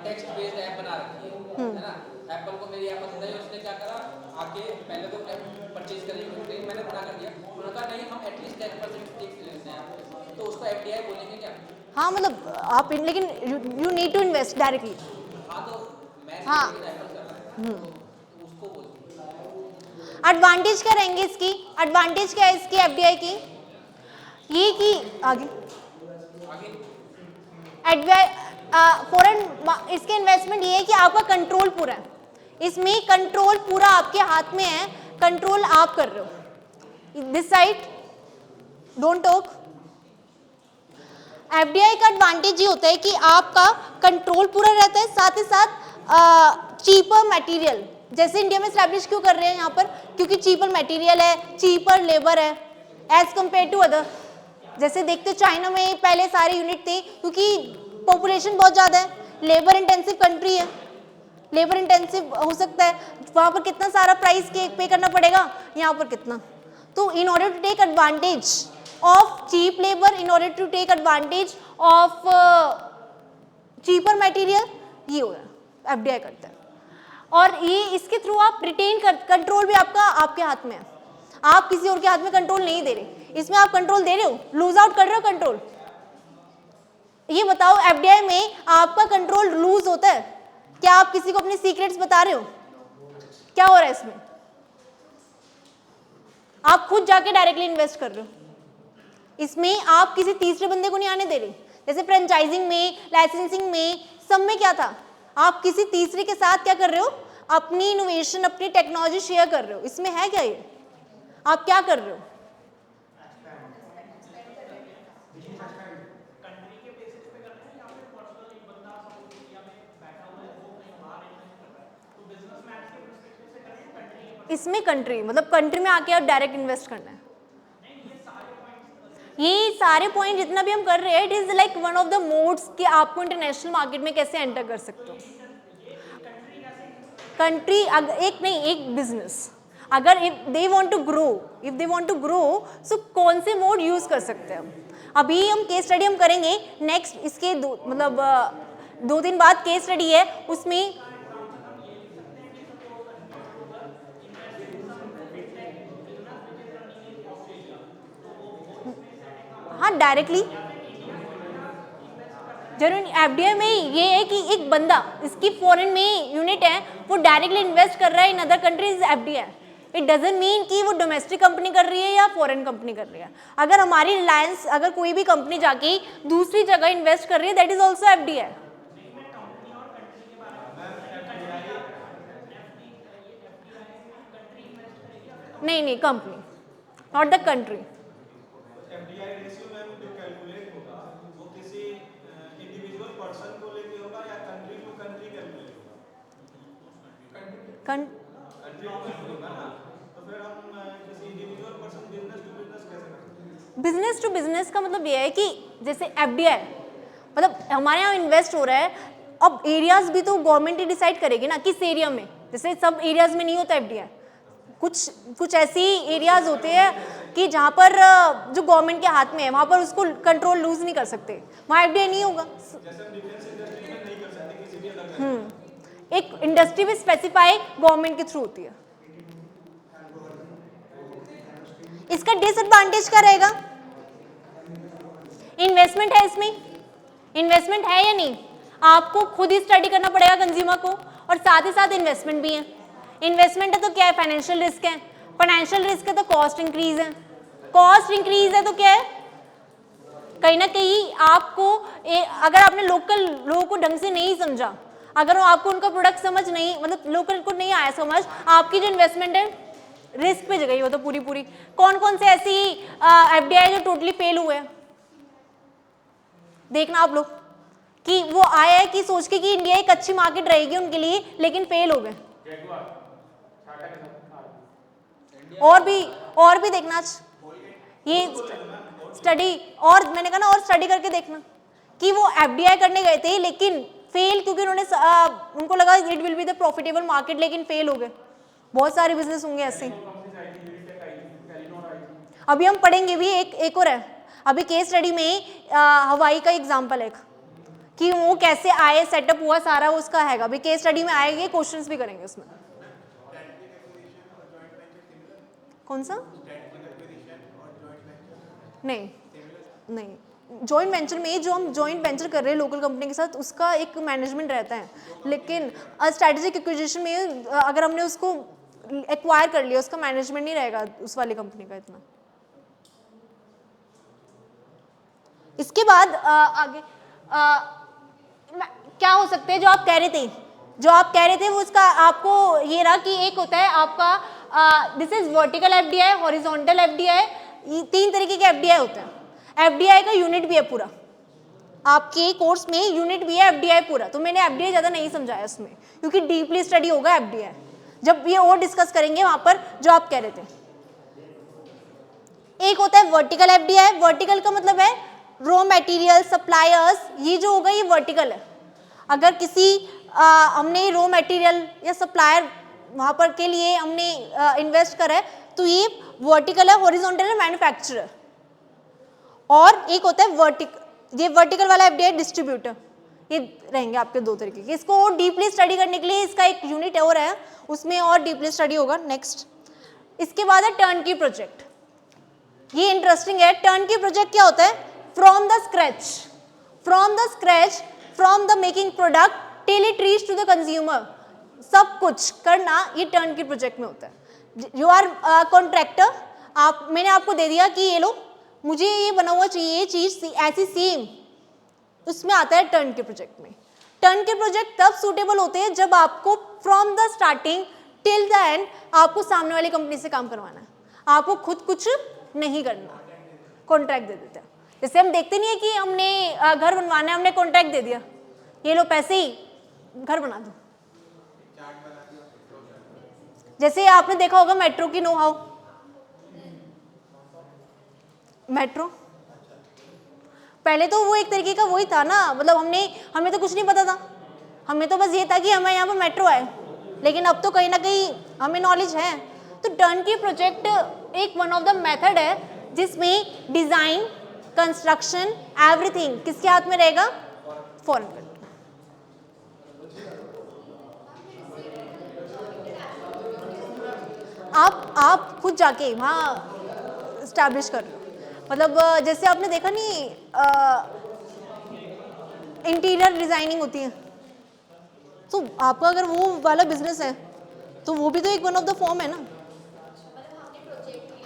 टेक्स्ट बेस्ड ऐप बना रखी है ना, एप्पल को मेरी ऐप पसंद आई, उसने क्या करा, आके पहले तो परचेज करेंगे, मैंने मना कर दिया, उन्होंने कहा नहीं हम एटलीस्ट 10% स्टेक्स लेते हैं, तो उसको एफडीआई बोलेंगे क्या? हाँ मतलब आप लेकिन you need to invest directly. हाँ तो मैं हाँ एप्पल कर रहा है तो उसको बोलते एडवांटेज क्या रहेंगे इसकी, एडवांटेज क्या है इसकी एफडीआई की, ये कि आगे फॉरेन इसके इन्वेस्टमेंट ये है कि आपका कंट्रोल पूरा है, इसमें कंट्रोल पूरा आपके हाथ में है, कंट्रोल आप कर रहे हो, this side don't talk. FDI का एडवांटेज ये होता है कि आपका कंट्रोल पूरा रहता है, साथ ही साथ चीपर मटेरियल, जैसे इंडिया में एस्टैब्लिश क्यों कर रहे हैं यहाँ पर, क्योंकि चीपर मटेरियल है, चीपर लेबर है एज कंपेयर टू अदर। जैसे देखते चाइना में पहले सारे यूनिट थे, क्योंकि पॉपुलेशन बहुत ज़्यादा है, लेबर इंटेंसिव कंट्री है, लेबर इंटेंसिव हो सकता है, वहाँ पर कितना सारा प्राइस पे करना पड़ेगा, यहाँ पर कितना। तो in order to take advantage of cheap labor, in order to take advantage of cheaper material, ये हो रहा है एफडीआई करता है। और ये इसके थ्रू आप रिटेन कंट्रोल भी आपके हाथ में है, आप किसी और के हाथ में कंट्रोल नहीं दे रहे, इसमें आप कंट्रोल दे रहे हो, लूज आउट कर रहे हो कंट्रोल। ये बताओ एफडीआई में आपका कंट्रोल लूज होता है क्या? आप किसी को अपने सीक्रेट्स बता रहे हो? क्या हो रहा है इसमें? आप खुद जाके डायरेक्टली इन्वेस्ट कर रहे हो, इसमें आप किसी तीसरे बंदे को नहीं आने दे रहे। जैसे फ्रेंचाइजिंग में, लाइसेंसिंग में, सब में क्या था, आप किसी तीसरे के साथ क्या कर रहे हो, अपनी इनोवेशन, अपनी टेक्नोलॉजी शेयर कर रहे हो। इसमें है क्या ये, आप क्या कर रहे हो? इसमें कंट्री, मतलब कंट्री में आके आप डायरेक्ट इन्वेस्ट करना है। ये सारे पॉइंट जितना भी हम कर रहे हैं, it is like one of the modes कि आपको इंटरनेशनल मार्केट में कैसे एंटर कर सकते हो। कंट्री एक बिजनेस अगर if they want to grow so कौन से मोड यूज कर सकते हैं हम। अभी हम केस स्टडी हम करेंगे नेक्स्ट, इसके दो दिन बाद केस स्टडी है, उसमें हाँ डायरेक्टली जरूर एफडीआई में ये है कि एक बंदा इसकी फॉरेन में यूनिट है वो डायरेक्टली इन्वेस्ट कर रहा है in other countries FDI. It doesn't mean कि वो डोमेस्टिक कंपनी कर रही है या फॉरेन कंपनी कर रही है. अगर हमारी रिलायंस अगर कोई भी कंपनी जाके दूसरी जगह इन्वेस्ट कर रही है दैट इज ऑल्सो एफडीआई. नहीं company not the country. FDI ratio में जो कैलकुलेट होगा वो किसी इंडिविजुअल पर्सन को लेके होगा या कंट्री टू कंट्री कैलकुलेट होगा? कंट्री टू कंट्री होगा ना, तो फिर हम किसी individual person business to business कैसे कर सकते हैं? बिजनेस टू बिजनेस का मतलब ये है कि जैसे एफडीआई मतलब हमारे यहाँ इन्वेस्ट हो रहा है. अब एरियाज भी तो गवर्नमेंट ही डिसाइड करेगी ना किस एरिया में. जैसे सब एरियाज में नहीं होता एफडीआई. कुछ ऐसी एरियाज होते हैं कि जहाँ पर जो गवर्नमेंट के हाथ में है वहाँ पर उसको कंट्रोल लूज नहीं कर सकते. वहाँ एफडीआई नहीं होगा. जैसे हम डिफेंस इंडस्ट्री में नहीं कर सकते किसी भी अलग एक इंडस्ट्री भी स्पेसिफाई गवर्नमेंट के थ्रू होती है. इसका डिसएडवांटेज क्या रहेगा? इन्वेस्टमेंट है इसमें. इन्वेस्टमेंट है या नहीं आपको खुद ही स्टडी करना पड़ेगा कंज्यूमर को और साथ ही साथ इन्वेस्टमेंट भी है. इन्वेस्टमेंट है तो क्या है? फाइनेंशियल रिस्क है. फाइनेंशियल रिस्क है तो कॉस्ट इंक्रीज है. कॉस्ट इंक्रीज है तो क्या है? कहीं ना कहीं आपको अगर आपने लोकल लोगों को ढंग से नहीं समझा, अगर आपको उनका प्रोडक्ट समझ नहीं मतलब लोकल को नहीं आया समझ, आपकी जो इन्वेस्टमेंट है रिस्क पे गई हो तो पूरी. कौन कौन से ऐसी एफडीआई जो टोटली फेल हुए हैं देखना आप लोग कि वो आया है कि सोच के कि इंडिया एक अच्छी मार्केट रहेगी उनके लिए लेकिन फेल हो गए. और भी देखना ये स्टडी और मैंने कहा ना और स्टडी करके देखना कि वो एफडीआई करने गए थे लेकिन फेल क्योंकि उन्होंने उनको लगा it will be the profitable market लेकिन फेल हो गए. बहुत सारे बिजनेस होंगे ऐसे. अभी हम पढ़ेंगे भी एक और है. अभी केस स्टडी में हवाई का एग्जांपल है कि वो कैसे आए सेटअप हुआ सारा उसका है. अभी केस स्टडी में आएंगे क्वेश्चंस भी करेंगे उसमें. कौन सा? नहीं जॉइंट वेंचर में जो हम जॉइंट वेंचर कर रहे हैं लोकल कंपनी के साथ उसका एक मैनेजमेंट रहता है. लेकिन स्ट्रेटेजिक एक्विजिशन में अगर हमने उसको एक्वायर कर लिया उसका मैनेजमेंट नहीं रहेगा उस वाली कंपनी का इतना. इसके बाद आगे क्या हो सकते हैं जो आप कह रहे थे वो उसका आपको ये रहा कि एक होता है आपका this is vertical FDI, horizontal FDI. 3 तरीके के एफडीआई होते हैं. एफडीआई का यूनिट भी है पूरा आपके कोर्स में यूनिट भी है एफडीआई पूरा. तो मैंने एफडीआई ज्यादा नहीं समझाया उसमें क्योंकि डीपली स्टडी होगा एफडीआई जब ये और डिस्कस करेंगे वहां पर जो आप कह रहे थे. एक होता है वर्टिकल एफडीआई. वर्टिकल का मतलब है रॉ मटेरियल सप्लायर्स. ये जो होगा ये वर्टिकल है. अगर किसी हमने रॉ मटेरियल या सप्लायर वहां पर के लिए हमने इन्वेस्ट करा है तो ये वर्टिकल है. हॉरिजॉन्टल है मैन्युफैक्चरर. और एक होता है ये वर्टिकल वाला एफडीआई डिस्ट्रीब्यूटर. ये रहेंगे आपके 2 तरीके के. इसको और डीपली स्टडी करने के लिए इसका एक यूनिट और है उसमें और डीपली स्टडी होगा नेक्स्ट. इसके बाद है टर्नकी प्रोजेक्ट. ये इंटरेस्टिंग है. टर्नकी प्रोजेक्ट क्या होता है? From the scratch from the making product till it reach to the consumer. सब कुछ करना ये टर्नकी प्रोजेक्ट में होता है. You are contractor. मैंने आपको दे दिया कि ये लो मुझे ये बना हुआ चाहिए ये चीज ऐसी सेम. उसमें आता है टर्नकी प्रोजेक्ट में. टर्नकी प्रोजेक्ट तब सूटेबल होते हैं जब आपको from the starting till the end आपको सामने वाली कंपनी से काम करवाना है. आपको खुद कुछ नहीं करना. कॉन्ट्रैक्ट दे देते हैं. जैसे हम देखते नहीं है कि हमने घर बनवाना है हमने कॉन्ट्रैक्ट दे दिया ये लो पैसे ही घर बना दो. जैसे आपने देखा होगा मेट्रो की नो हाउ. मेट्रो पहले तो वो एक तरीके का वही था ना मतलब हमें तो कुछ नहीं पता था. हमें तो बस ये था कि हमें यहाँ पर मेट्रो है. लेकिन अब तो कहीं ना कहीं हमें नॉलेज है. तो टर्नकी प्रोजेक्ट एक वन ऑफ द मेथड है जिसमें डिजाइन कंस्ट्रक्शन एवरीथिंग किसके हाथ में रहेगा? Foreign country. आप खुद जाके वहाँ स्टैब्लिश कर लो. मतलब जैसे आपने देखा नहीं इंटीरियर डिजाइनिंग होती है, तो आपका अगर वो वाला बिजनेस है तो वो भी तो एक वन ऑफ द फॉर्म है ना।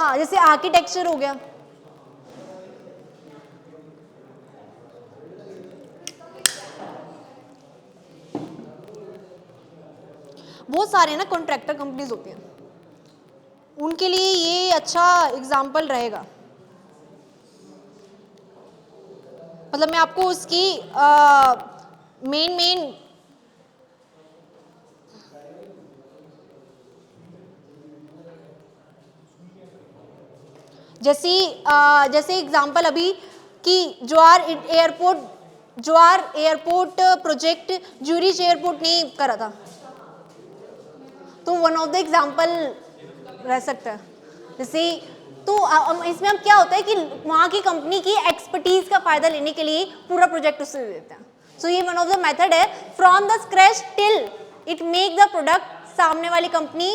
हाँ, जैसे आर्किटेक्चर हो गया, बहुत सारे ना कॉन्ट्रैक्टर कंपनीज होती हैं, उनके लिए ये अच्छा एग्जाम्पल रहेगा। मतलब मैं आपको उसकी मेन जैसे एग्जांपल अभी कि ज्वार एयरपोर्ट प्रोजेक्ट ज्यूरिच एयरपोर्ट ने करा था, तो वन ऑफ द एग्जांपल रह सकता है। जैसे तो इसमें हम क्या होता है कि वहाँ की कंपनी की एक्सपर्टीज का फायदा लेने के लिए पूरा प्रोजेक्ट उससे दे देते हैं। सो ये वन ऑफ द मेथड है, from the scratch till it make the product सामने वाली कंपनी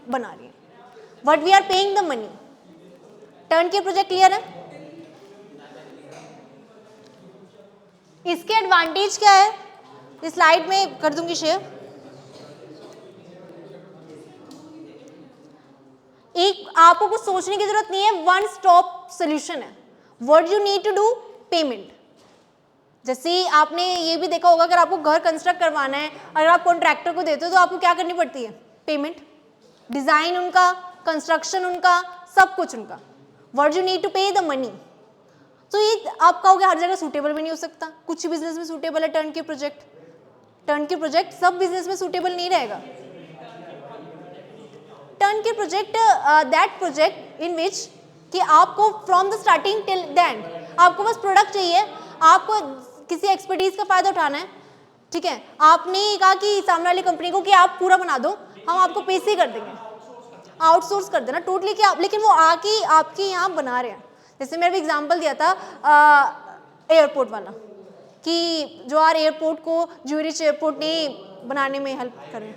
बना रही है, but we are paying the money. Turnkey project clear है? इसके एडवांटेज क्या है इस स्लाइड में कर दूंगी शेयर। एक आपको कुछ सोचने की जरूरत नहीं है, वन स्टॉप सोल्यूशन है। What you need to do, payment. जैसे आपने ये भी देखा होगा, अगर आपको घर कंस्ट्रक्ट करवाना है, अगर आप कॉन्ट्रैक्टर को देते हो तो आपको क्या करनी पड़ती है, पेमेंट। डिजाइन उनका, कंस्ट्रक्शन उनका, सब कुछ उनका। व्हाट यू नीड टू पे द मनी। तो ये आप कहोगे हर जगह सूटेबल भी नहीं हो सकता, कुछ बिजनेस में सूटेबल है टर्न के प्रोजेक्ट। टर्न के प्रोजेक्ट सब बिजनेस में सूटेबल नहीं रहेगा। टर्न के प्रोजेक्ट दैट प्रोजेक्ट इन विच कि आपको from the starting till the end आपको बस प्रोडक्ट चाहिए, आपको किसी एक्सपर्टीज का फायदा उठाना है, ठीक है। आपने कहा कि सामने वाली कंपनी को कि आप पूरा बना दो, हम आपको पैसे कर देंगे, आउटसोर्स कर देना टोटली क्या, लेकिन वो आके आपके यहाँ बना रहे हैं। जैसे मैंने एग्जांपल दिया था एयरपोर्ट वाला कि जो आर एयरपोर्ट को ज्यूरिच एयरपोर्ट ने बनाने में हेल्प करें।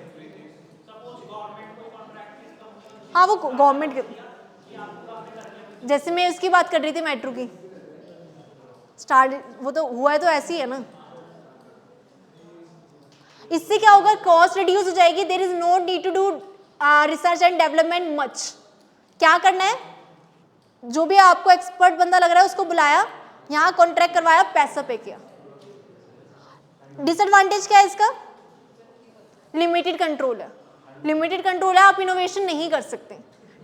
हाँ, वो गवर्नमेंट के, जैसे मैं उसकी बात कर रही थी मेट्रो की, स्टार्ट वो तो हुआ है तो ऐसी है ना। इससे क्या होगा, कॉस्ट रिड्यूस हो जाएगी, there is no need to do research and development much. क्या करना है, जो भी आपको एक्सपर्ट बंदा लग रहा है उसको बुलाया, यहाँ कॉन्ट्रैक्ट करवाया, पैसा पे किया। डिसएडवांटेज क्या है इसका, लिमिटेड कंट्रोल है। लिमिटेड कंट्रोल है, आप इनोवेशन नहीं कर सकते।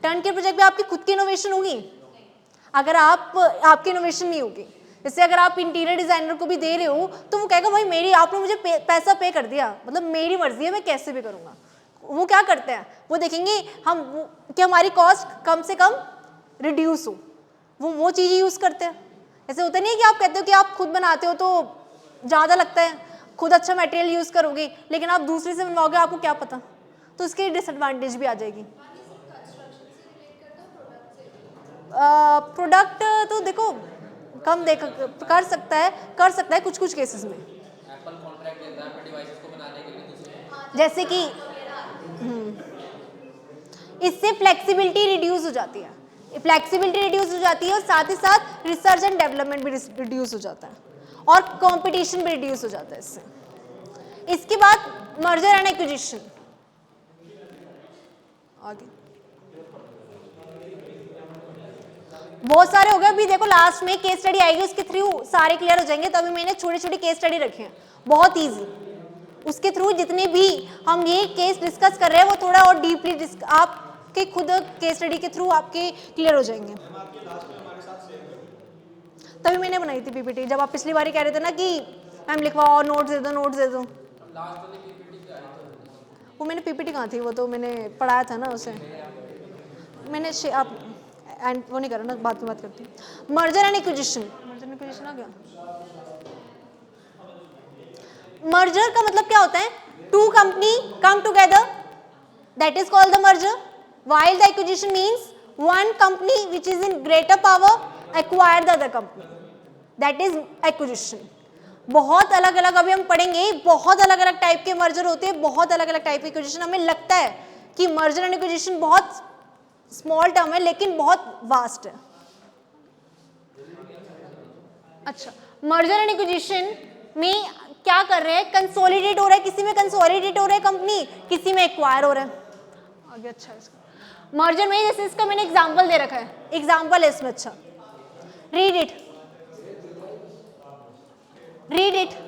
टर्न के प्रोजेक्ट में आपकी खुद की इनोवेशन होगी, अगर आपकी इनोवेशन नहीं होगी। जैसे अगर आप इंटीरियर डिजाइनर को भी दे रहे हो तो वो कहेगा भाई मेरी, आपने मुझे पैसा पे कर दिया, मतलब मेरी मर्जी है, मैं कैसे भी करूँगा। वो क्या करते हैं, वो देखेंगे हम कि हमारी कॉस्ट कम से कम रिड्यूस हो, वो चीज़ यूज़ करते हैं। ऐसे होता नहीं है कि आप कहते हो कि आप खुद बनाते हो तो ज़्यादा लगता है, खुद अच्छा मटेरियल यूज़ करोगे, लेकिन आप दूसरे से बनवाओगे, आपको क्या पता, तो इसकी डिसएडवांटेज भी आ जाएगी। प्रोडक्ट तो देखो कम कर सकता है कुछ केसेस में। एप्पल कॉन्ट्रैक्ट देता है अपने डिवाइसेस को बनाने के लिए दूसरे, जैसे कि इससे फ्लेक्सिबिलिटी रिड्यूस हो जाती है, और साथ ही साथ रिसर्च एंड डेवलपमेंट भी रिड्यूस हो जाता है, और कंपटीशन भी रिड्यूस हो जाता है इससे। इसके बाद मर्जर एंड एक्विजिशन। आगे बहुत सारे हो गए, अभी देखो लास्ट में केस स्टडी आएगी, उसके थ्रू सारे क्लियर हो जाएंगे। तो अभी मैंने छोटी छोटी केस स्टडी रखी है, बहुत इजी। उसके थ्रू जितने भी हम ये केस डिस्कस कर रहे हैं वो थोड़ा और डीपली आपके खुद केस स्टडी के थ्रू आपके क्लियर हो जाएंगे। तभी मैंने बनाई थी पीपीटी, जब आप पिछली बार कह रहे थे ना कि मैम लिखवाओ, नोट्स दे दो। वो मैंने पीपीटी कहाँ थी, वो तो मैंने पढ़ाया था ना उसे, मैंने आप एंड वो नहीं कर रहा ना, बाद में बात करती हूँ। मर्जर एंड एक्विजिशन आ गया। मर्जर का मतलब क्या होता है, two company come together, that is called the merger, while the acquisition means one company which is in greater power acquire the other company, that is acquisition. बहुत अलग अलग अभी हम पढ़ेंगे, बहुत अलग अलग टाइप के मर्जर होते हैं, बहुत अलग अलग टाइप के एक्विजिशन। हमें लगता है कि मर्जर एंड एक्विजिशन बहुत स्मॉल टर्म है, लेकिन बहुत वास्ट है। अच्छा, मर्जर एंड एक्विजिशन में क्या कर रहे हैं, कंसोलिडेट हो रहा है, किसी में कंसोलिडेट हो रहा है कंपनी, किसी में एक्वायर हो रहा है आगे। अच्छा, इसका मर्जर में जैसे इसका मैंने एग्जांपल दे रखा है, एग्जांपल है इसमें, अच्छा रीड इट, रीड इट।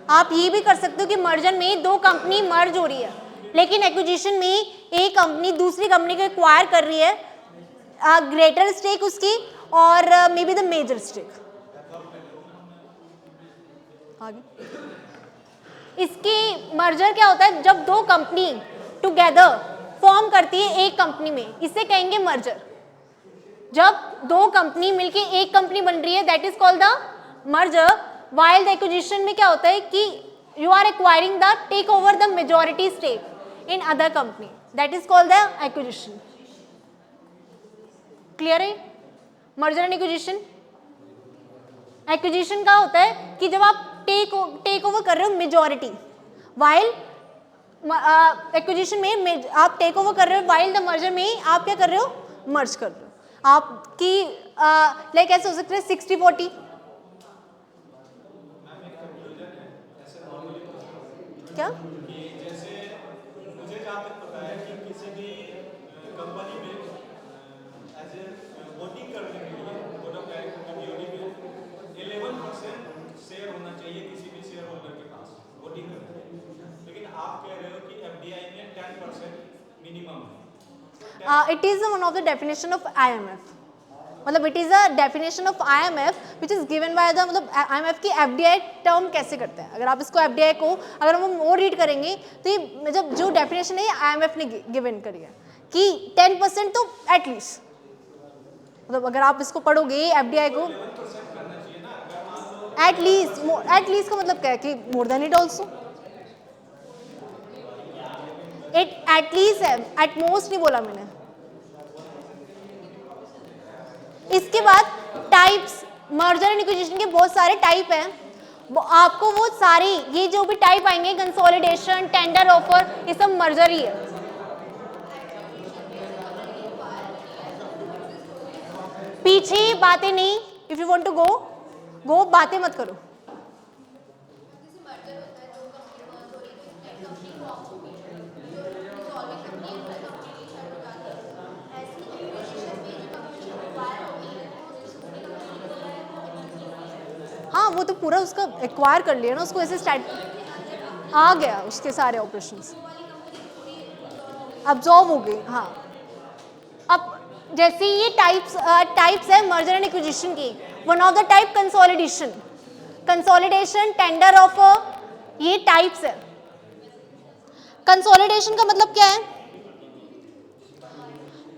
आप ये भी कर सकते हो कि मर्जर में दो कंपनी मर्ज हो रही है, लेकिन एक्विजिशन में एक कंपनी दूसरी कंपनी को एक्वायर कर रही है, ग्रेटर स्टेक उसकी और may be the major stake. आगे इसकी मर्जर क्या होता है, जब दो कंपनी टुगेदर फॉर्म करती है एक कंपनी में, इसे कहेंगे मर्जर। जब दो कंपनी मिलके एक कंपनी बन रही है, that is called the merger. While the acquisition में क्या होता है कि you are acquiring the take over the majority stake in other company, that is called the acquisition. Clear है मर्जर एंड एक्विजिशन? एक्विजिशन का होता है कि जब आप टेक ओवर कर रहे हो मेजॉरिटी, वाइल एक्विजिशन में आप टेक ओवर कर रहे हो, वाइल द मर्जर में आप क्या कर रहे हो, मर्ज कर रहे हो। आपकी लाइक ऐसे हो सकते हैं 60-40। क्या जैसे मुझे जहाँ तक पता है कि किसी भी कंपनी में एज ए वोटिंग करने के लिए बोर्ड ऑफ डायरेक्टर की BOD में 11% शेयर होना चाहिए किसी भी शेयर होल्डर के पास वोटिंग करने के लिए, लेकिन आप कह रहे हो कि FDI में 10% मिनिमम है। It is one of the definition of IMF, मतलब it is a definition of IMF which is given by the, मतलब IMF की FDI टर्म कैसे करते हैं। अगर आप इसको FDI को अगर हम और रीड करेंगे तो ये मतलब जो डेफिनेशन है IMF ने गिवन करी है कि 10% तो एटलीस्ट, मतलब अगर आप इसको पढ़ोगे FDI को एटलीस्ट का मतलब क्या है कि more than it also, it at least है, एटमोस्ट नहीं बोला मैंने। इसके बाद टाइप्स, मर्जर एंड एक्विजिशन के बहुत सारे टाइप हैं, आपको वो सारी ये जो भी टाइप आएंगे, कंसोलिडेशन, टेंडर ऑफर, ये सब मर्जर ही है। पीछे बातें नहीं, if you want to go बातें मत करो। हाँ वो तो पूरा उसका एक्वायर कर लिया ना, उसको ऐसे स्टार्ट आ गया, उसके सारे ऑपरेशंस अब्जॉर्ब हो गए। हाँ, अब जैसे ये टाइप्स है मर्जर एंड एक्विजिशन की, one of the type consolidation, tender offer, ये टाइप्स है। कंसोलिडेशन का मतलब क्या है,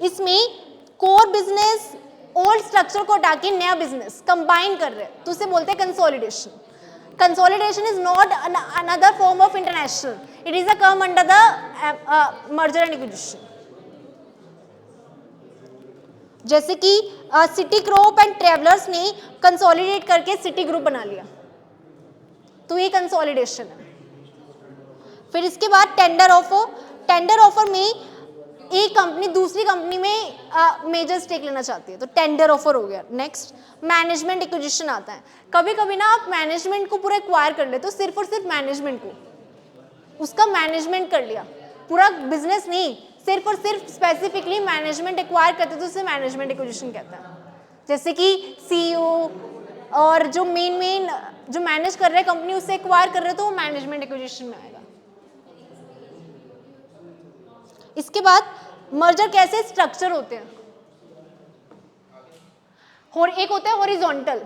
इसमें कोर बिजनेस ओल्ड स्ट्रक्चर को हटा के नया बिजनेस कंबाइन कर रहे हैं, तो उसे बोलते हैं consolidation. Consolidation is not another form of international, it is a come under the merger and acquisition. जैसे कि सिटी ग्रुप एंड ट्रेवलर्स ने कंसोलिडेट करके सिटी ग्रुप बना लिया, तो ये कंसोलिडेशन है। फिर इसके बाद टेंडर ऑफर में एक कंपनी दूसरी कंपनी में मेजर स्टेक लेना चाहती है, तो टेंडर ऑफर हो गया। नेक्स्ट मैनेजमेंट एक्विजिशन आता है। कभी कभी ना आप मैनेजमेंट को पूरा एक्वायर कर लेते हो, सिर्फ और सिर्फ मैनेजमेंट को, उसका मैनेजमेंट कर लिया, पूरा बिजनेस नहीं, सिर्फ और सिर्फ स्पेसिफिकली मैनेजमेंट एक्वायर करते तो उसे मैनेजमेंट एक्विजिशन कहता है। जैसे कि CEO और जो मेन जो मैनेज कर रहे हैं कंपनी, उससे एक्वायर कर रहे हो तो वो मैनेजमेंट एक्विजिशन में आएगा। इसके बाद मर्जर कैसे स्ट्रक्चर होते हैं, और एक होता है हॉरिजॉन्टल।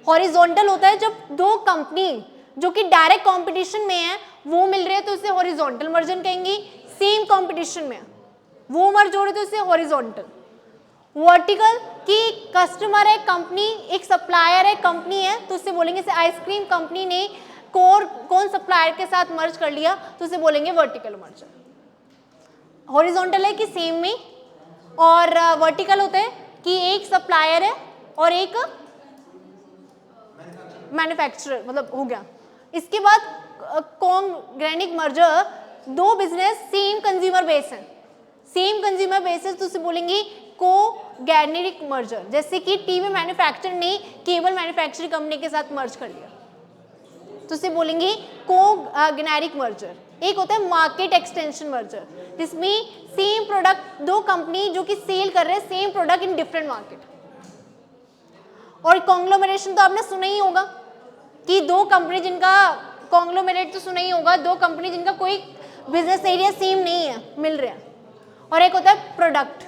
हॉरिजॉन्टल होता है जब दो कंपनी जो कि डायरेक्ट कंपटीशन में है वो मिल रहे हैं तो उसे हॉरिजॉन्टल मर्जर कहेंगे। सेम कंपटीशन में वो मर्ज हो रहे तो उसे हॉरिजॉन्टल। वर्टिकल कि कस्टमर है कंपनी, एक सप्लायर है कंपनी है, तो उसे बोलेंगे से आइसक्रीम कंपनी ने कौन सप्लायर के साथ मर्ज कर लिया, तो उसे बोलेंगे वर्टिकल मर्जर। हॉरिजॉन्टल है कि सेम में, और वर्टिकल होता है कि एक सप्लायर है और एक मैन्युफैक्चरर, मतलब हो गया। इसके बाद कॉन्ग्रेनिक मर्जर, दो बिजनेस सेम कंज्यूमर बेस है, सेम कंज्यूमर बेसिस तो उसे बोलेंगे कोगेनेरिक मर्जर। जैसे कि टीवी मैन्युफैक्चरर ने केबल मैन्युफैक्चरिंग कंपनी के साथ मर्ज कर लिया तो उसे बोलेंगे कोगेनेरिक मर्जर। एक होता है मार्केट एक्सटेंशन मर्जर, जिसमें सेम प्रोडक्ट, दो कंपनी जो कि सेल कर रहे हैं same product in different market. और कॉन्ग्लोमरेशन तो आपने सुना ही होगा कि दो कंपनी जिनका, कॉन्ग्लोमरेट तो सुना ही होगा, दो कंपनी जिनका कोई बिजनेस एरिया सेम नहीं है मिल रहा है। और एक होता है प्रोडक्ट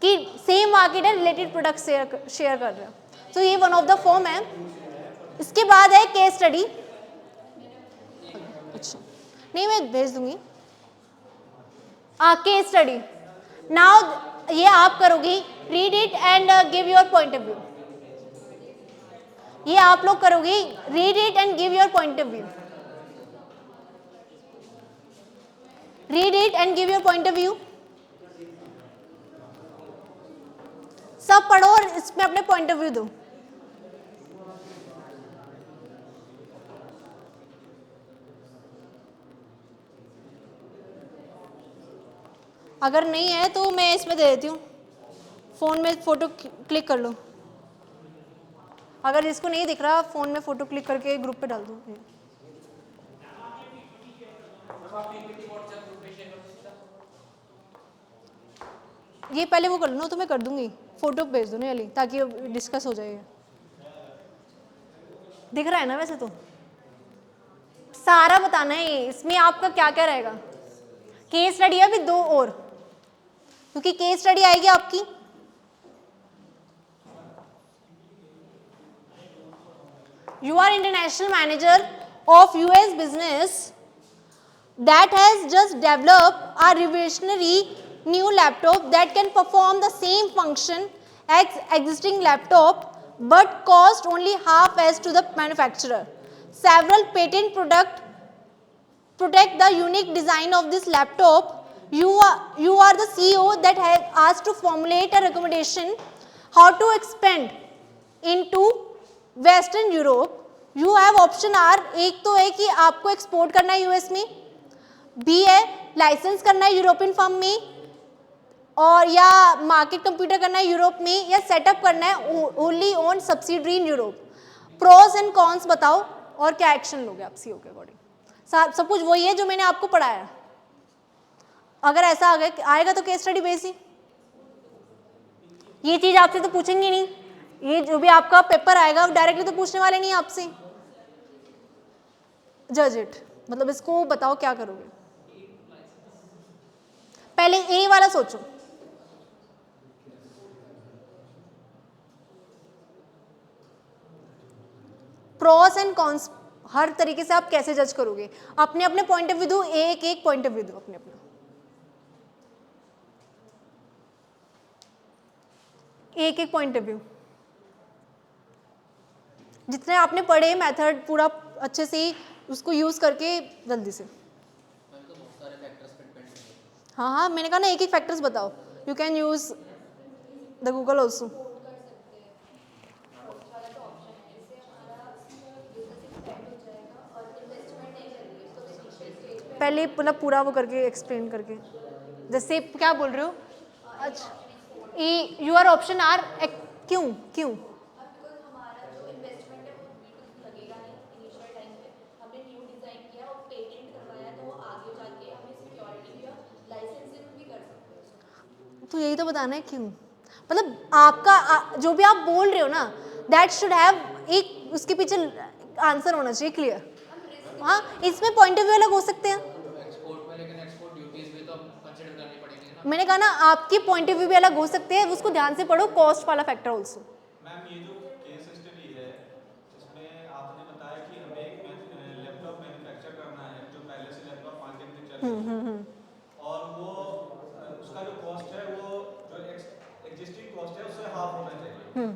कि सेम मार्केट है, रिलेटेड प्रोडक्ट शेयर कर रहे हैं। तो ये वन ऑफ द फॉर्म है। इसके बाद है केस स्टडी। अच्छा नहीं, मैं भेज दूंगी। केस स्टडी नाउ ये आप करोगी, read it and give your point of view. ये आप लोग करोगे, read it and give your point of view. Read it and give your point of view. सब पढ़ो और इसमें अपने पॉइंट ऑफ व्यू दो। अगर नहीं है तो मैं इसमें दे देती हूँ, फोन में फोटो क्लिक कर लो। अगर जिसको नहीं दिख रहा फोन में फोटो क्लिक करके ग्रुप पे डाल दो। ये पहले वो कर लो तो मैं कर दूंगी, फोटो भेज दो ना अली, ताकि डिस्कस हो जाएगा। दिख रहा है ना? वैसे तो सारा बताना है, इसमें आपका क्या क्या रहेगा। केस स्टडी है, अभी दो और, क्योंकि केस स्टडी आएगी आपकी You are international manager of US business that has just developed a revolutionary new laptop that can perform the same function as existing laptop but cost only half as to the manufacturer. Several patent protect the unique design of this laptop. You are the CEO that has asked to formulate a recommendation how to expand into Western Europe. You have option are, एक तो है कि आपको export करना है US में, B है licence करना है यूरोपियन फर्म में, और या मार्केट कंप्यूटर करना है यूरोप में, या सेटअप करना है only on subsidiary in Europe. Pros and cons बताओ और क्या एक्शन लोगे आप सीओ के अकॉर्डिंग। सब कुछ वही है जो मैंने आपको पढ़ाया। अगर ऐसा आएगा तो केस स्टडी बेस ही, ये चीज आपसे तो पूछेंगे नहीं, ये जो भी आपका पेपर आएगा डायरेक्टली तो पूछने वाले नहीं आपसे। जज इट, मतलब इसको बताओ क्या करोगे। पहले ए वाला सोचो, प्रोस एंड कॉन्स हर तरीके से आप कैसे जज करोगे। अपने अपने पॉइंट ऑफ व्यू दो, एक एक पॉइंट ऑफ व्यू दो अपने अपना, एक एक पॉइंट ऑफ व्यू। जितने आपने पढ़े मेथड पूरा अच्छे से उसको यूज करके जल्दी से। हाँ हाँ, मैंने कहा ना एक एक फैक्टर्स बताओ। You can use the Google also. पहले मतलब पूरा वो करके एक्सप्लेन करके, जैसे क्या बोल रहे हो। अच्छा, यूर ऑप्शन आर, क्यों क्यों तो यही तो बताना है क्यों। मतलब आपका जो भी आप बोल रहे हो ना, दैट शुड हैव एक उसके पीछे आंसर होना चाहिए क्लियर। हाँ, इसमें पॉइंट ऑफ व्यू अलग हो सकते हैं। एक्सपोर्ट में लेकिन एक्सपोर्ट ड्यूटीज भी तो कंसीडर करनी पड़ेगी ना। मैंने कहा ना आपके पॉइंट ऑफ व्यू भी अलग हो सकते हैं, उसको ध्यान से पढ़ो, कॉस्ट वाला फैक्टर ऑल्सो। मैम ये जो केस स्टडी है इसमें आपने बताया कि हमें एक लैपटॉप मैन्युफैक्चर करना है जो पहले से लैपटॉप मार्केट में चल रहा है, और वो उसका जो कॉस्ट है वो जो एग्जिस्टिंग कॉस्ट है उससे हाफ होना चाहिए।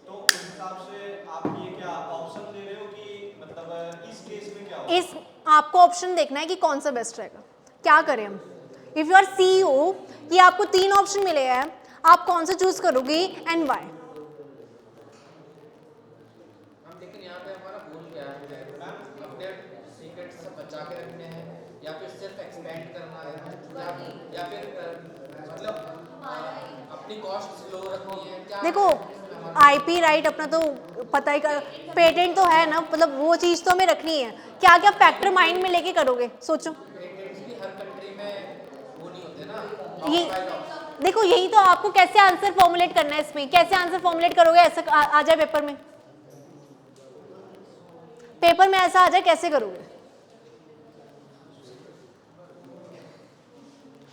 तो उस हिसाब से आप ये क्या ऑप्शन दे रहे हो कि मतलब इस केस में क्या होगा? इस आपको ऑप्शन देखना है कि कौन सा बेस्ट रहेगा, क्या करें हम। इफ यू आर सीईओ, ये आपको तीन ऑप्शन मिले हैं, आप कौन सा चूज करोगे एंड वाई? हम लेकिन यहाँ पे हमारा गोल क्या है? अपने सीक्रेट्स सब बचा के रखने हैं या फिर सिर्फ एक्सपेंड करना है या फिर मतलब अपनी कॉस्ट लो रखनी है क्या? देखो आईपी राइट अपना तो पता ही कर, पेटेंट तो है ना, मतलब वो चीज़ तो हमें रखनी है। क्या क्या फैक्टर माइंड में लेके करोगे, सोचो। पेटेंट्स भी हर कंट्री में वो नहीं होते ना, ये लॉ बाय लॉ। देखो यही तो आपको कैसे आंसर फॉर्मुलेट करना है, इसमें कैसे आंसर फॉर्मुलेट करोगे, ऐसा आ जाए पेपर में, पेपर में ऐसा आ जाए कैसे करोगे?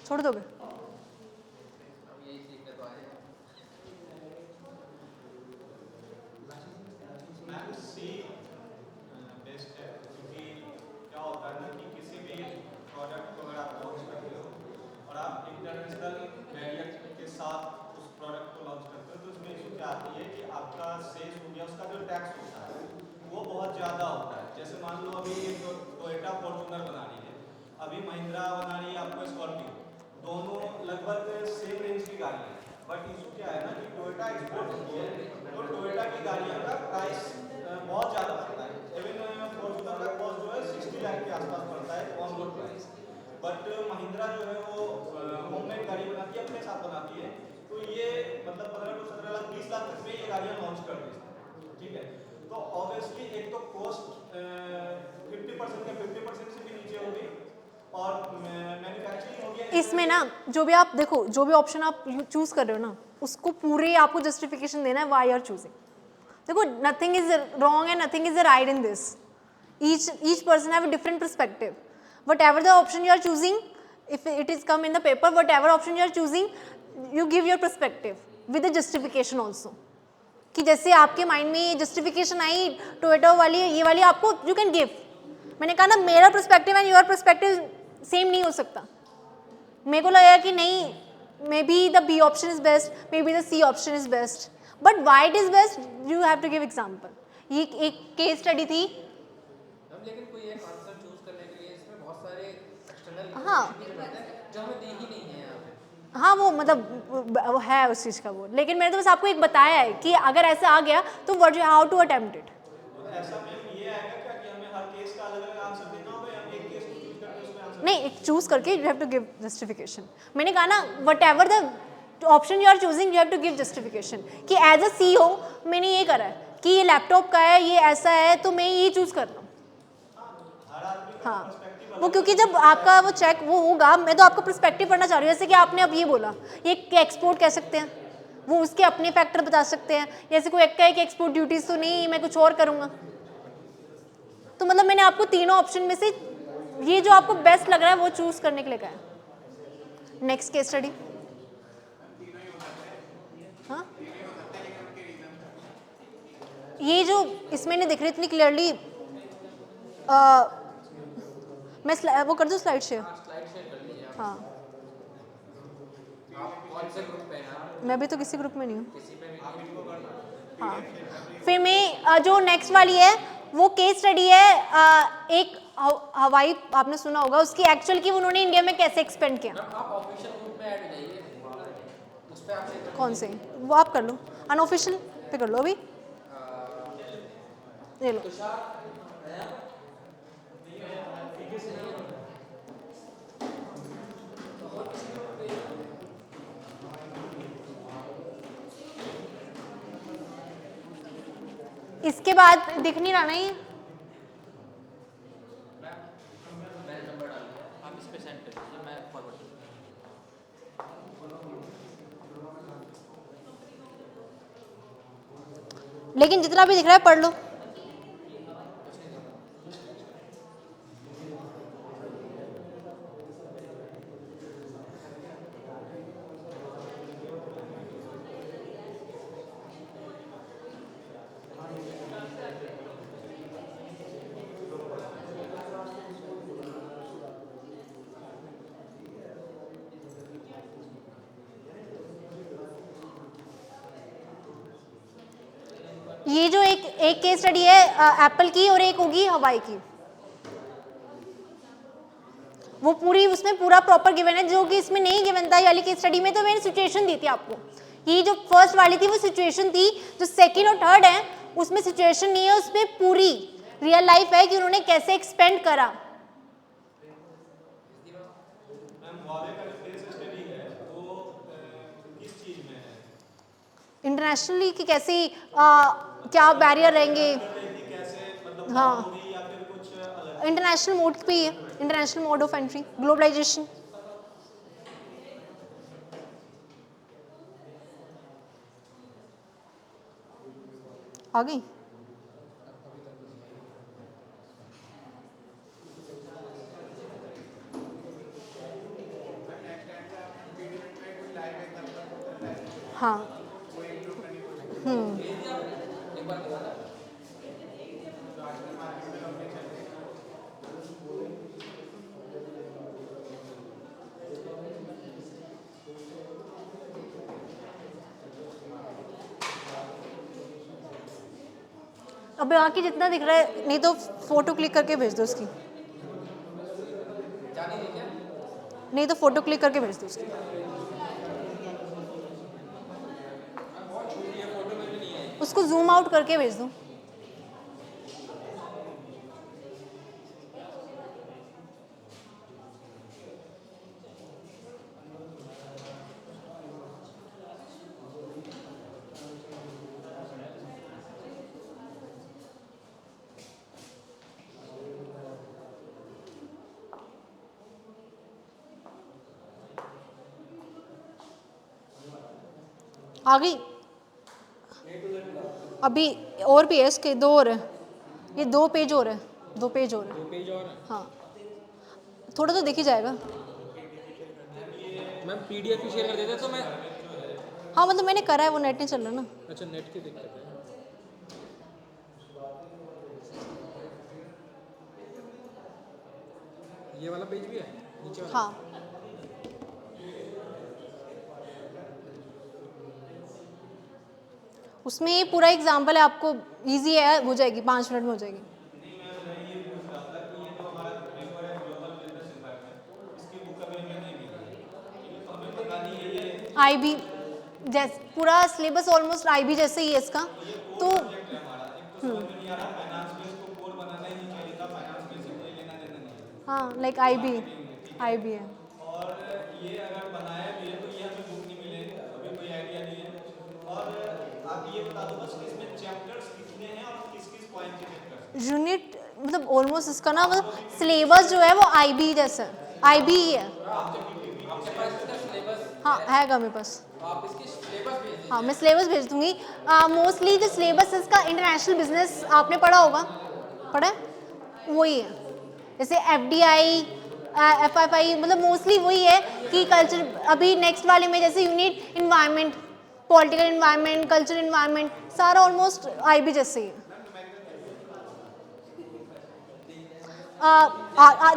छोड़ दोगे? हम यही सीखने तो आए हैं। मैम सी बेस्ट है, क्योंकि क्या होता है ना कि किसी भी प्रोडक्ट को अगर आप लॉन्च करते हो और आप इंटरनेशनल बैरियर के साथ उस प्रोडक्ट को लॉन्च करते हो, तो उसमें इशू क्या आती है कि आपका सेल्स हो गया, उसका जो टैक्स होता है वो बहुत ज़्यादा होता है। जैसे मान लो अभी जो टोयोटा फॉर्च्यूनर बना रही है, अभी महिंद्रा बना रही है आपको स्कॉर्पियो, दोनों लगभग सेम रेंज की गाड़ी है, बट इशू क्या है ना कि टोयोटा एक्सपोर्ट होती है तो टोयोटा की गाड़ियों का प्राइस बहुत ज़्यादा पड़ता है। इवन फॉर्च्यूनर का कॉस्ट जो है 60 लाख के आसपास पड़ता है on road price, but Mahindra जो है वो होममेड गाड़ी बनाती है, अपने साथ बनाती है, तो ये मतलब 15 to 17 लाख 20 लाख तक में ये गाड़ियाँ लॉन्च कर दी, ठीक है। तो ऑब्वियसली एक तो कॉस्ट 50% या 50% से भी नीचे होगी और मैन्युफैक्चरिंग होगी। इसमें ना जो भी आप देखो, जो भी ऑप्शन आप चूज कर रहे हो ना, उसको पूरे आपको जस्टिफिकेशन देना है वाई आर चूजिंग। देखो nothing is wrong and nothing is right in this, each person have a different perspective. Whatever the option you are choosing, if it is come in the paper, whatever option you are choosing, you give your perspective with the justification also. कि जैसे आपके mind में ये justification आई Toyota वाली, ये वाली आपको you can give. मैंने कहा ना मेरा perspective and your perspective same नहीं हो सकता। मेरे को लगा कि नहीं may be the B option is best, may be the C option is best, but why it is best you have to give example. ये एक केस स्टडी थी। हम लेकिन कोई एक आंसर चूज करने के लिए इसमें बहुत सारे एक्सटर्नल हाँ। जो हमें दी ही नहीं है यहाँ पे। हाँ वो मतलब वो है उस चीज़ का वो, लेकिन मैंने तो बस आपको एक बताया है कि अगर ऐसा आ गया तो what how to attempt it. ऐसा मैम ये आएगा क्या कि हमें हर केस का अलग अलग आंसर देना होगा या हम एक केस को चूज करके उसमें आंसर? नहीं, एक चूज करके you have to give justification. मैंने कहा ना whatever the option you are choosing you have to give justification कि एज अ CEO मैंने ये करा है कि ये लैपटॉप का है, ये ऐसा है, तो मैं ये चूज कर रहा हूँ। हाँ वो क्योंकि जब आपका वो चेक वो होगा, मैं तो आपका पर्सपेक्टिव पढ़ना चाह रही हूँ। जैसे कि आपने अब ये बोला ये एक्सपोर्ट कह सकते हैं, वो उसके अपने फैक्टर बता सकते हैं। जैसे कोई एक कहे कि एक्सपोर्ट ड्यूटीज तो नहीं, मैं कुछ और करूँगा। तो मतलब मैंने आपको तीनों ऑप्शन में से ये जो आपको बेस्ट लग रहा है वो चूज करने के लिए कहा है। Next case study. हाँ ये जो इसमें नहीं दिख रही इतनी क्लियरली, मैं वो कर दूँ स्लाइड शेयर? स्लाइड शेयर कर लीजिए आप। हाँ आप कौन से ग्रुप पे हैं? मैं भी तो किसी ग्रुप में नहीं हूँ। किसी पे भी नहीं। हाँ फिर मैं जो नेक्स्ट वाली है वो केस स्टडी है, एक हवाई आपने सुना होगा उसकी एक्चुअल की उन्होंने इंडिया में कैसे एक्सपेंड किया। आप ऑफिशियल ग्रुप में ऐड हो जाइए, उस पे आप check कर कौन से वो आप कर लो, अनऑफिशियल पे कर लो अभी, ले लो। इसके बाद दिख नहीं रहा ना ये, मैंने नंबर डाल दिया, आप इस पे सेंड कर दीजिए, मैं फॉरवर्ड कर दूँगा। लेकिन जितना भी दिख रहा है पढ़ लो। ये जो एक केस स्टडी है एप्पल की और एक होगी हवाई की। वो पूरी उसमें पूरा प्रॉपर गिवन है, जो कि इसमें नहीं गिवन था। यानी कि स्टडी में तो मैंने सिचुएशन दी थी आपको, ये जो फर्स्ट वाली थी वो सिचुएशन थी, जो सेकंड और थर्ड है उसमें सिचुएशन नहीं है, उसमें पूरी रियल लाइफ है कि उन्होंने कैसे एक्सपेंड करा। इंटरनेशनली कि कैसे क्या बैरियर रहेंगे, हाँ इंटरनेशनल मोड पे ही है, international mode of entry, globalisation. आ गई? हाँ अब बाकी जितना दिख रहा है, नहीं तो फोटो क्लिक करके भेज दो उसकी, नहीं तो फोटो क्लिक करके भेज दो उसकी। उसको जूम आउट करके भेज दो। आ गई? अभी और भी है इसके, 2 और है, ये 2 पेज और है, 2 पेज और है। 2 पेज और हाँ थोड़ा तो दिख ही जाएगा। मैम पीडीएफ शेयर कर देते तो मैं, हाँ मतलब मैंने करा है, वो नेट नहीं चल रहा ना। अच्छा नेट की दिक्कत है। ये वाला पेज भी है नीचे वाला? हाँ उसमें ये पूरा एग्जाम्पल है, आपको इजी है, हो जाएगी 5 मिनट में हो जाएगी। IB जैसे पूरा सिलेबस ऑलमोस्ट IB जैसे ही है इसका, तो हाँ लाइक IB है। और ये अगर बनाया भी है तो ये हमें बुक नहीं मिलेगी, अभी कोई आइडिया नहीं है। और आप ये बता दो बस इसमें चैप्टर्स कितने हैं और किस किस पॉइंट के चैप्टर्स? यूनिट मतलब ऑलमोस्ट इसका ना मतलब सिलेबस जो है वो IB जैसा IB ही है। आपके पास इसका सिलेबस हाँ हैगा मेरे पास, आप इसकी सिलेबस भेज दीजिए। हाँ मैं सिलेबस भेज दूंगी। मोस्टली जो सिलेबस है इसका इंटरनेशनल बिजनेस आपने पढ़ा होगा, पढ़ा है? वही है, जैसे FDI FFI मतलब मोस्टली वही है कि कल्चर। अभी नेक्स्ट वाले में जैसे unit environment, political environment, culture environment, सारा ऑलमोस्ट IB जैसे ही है।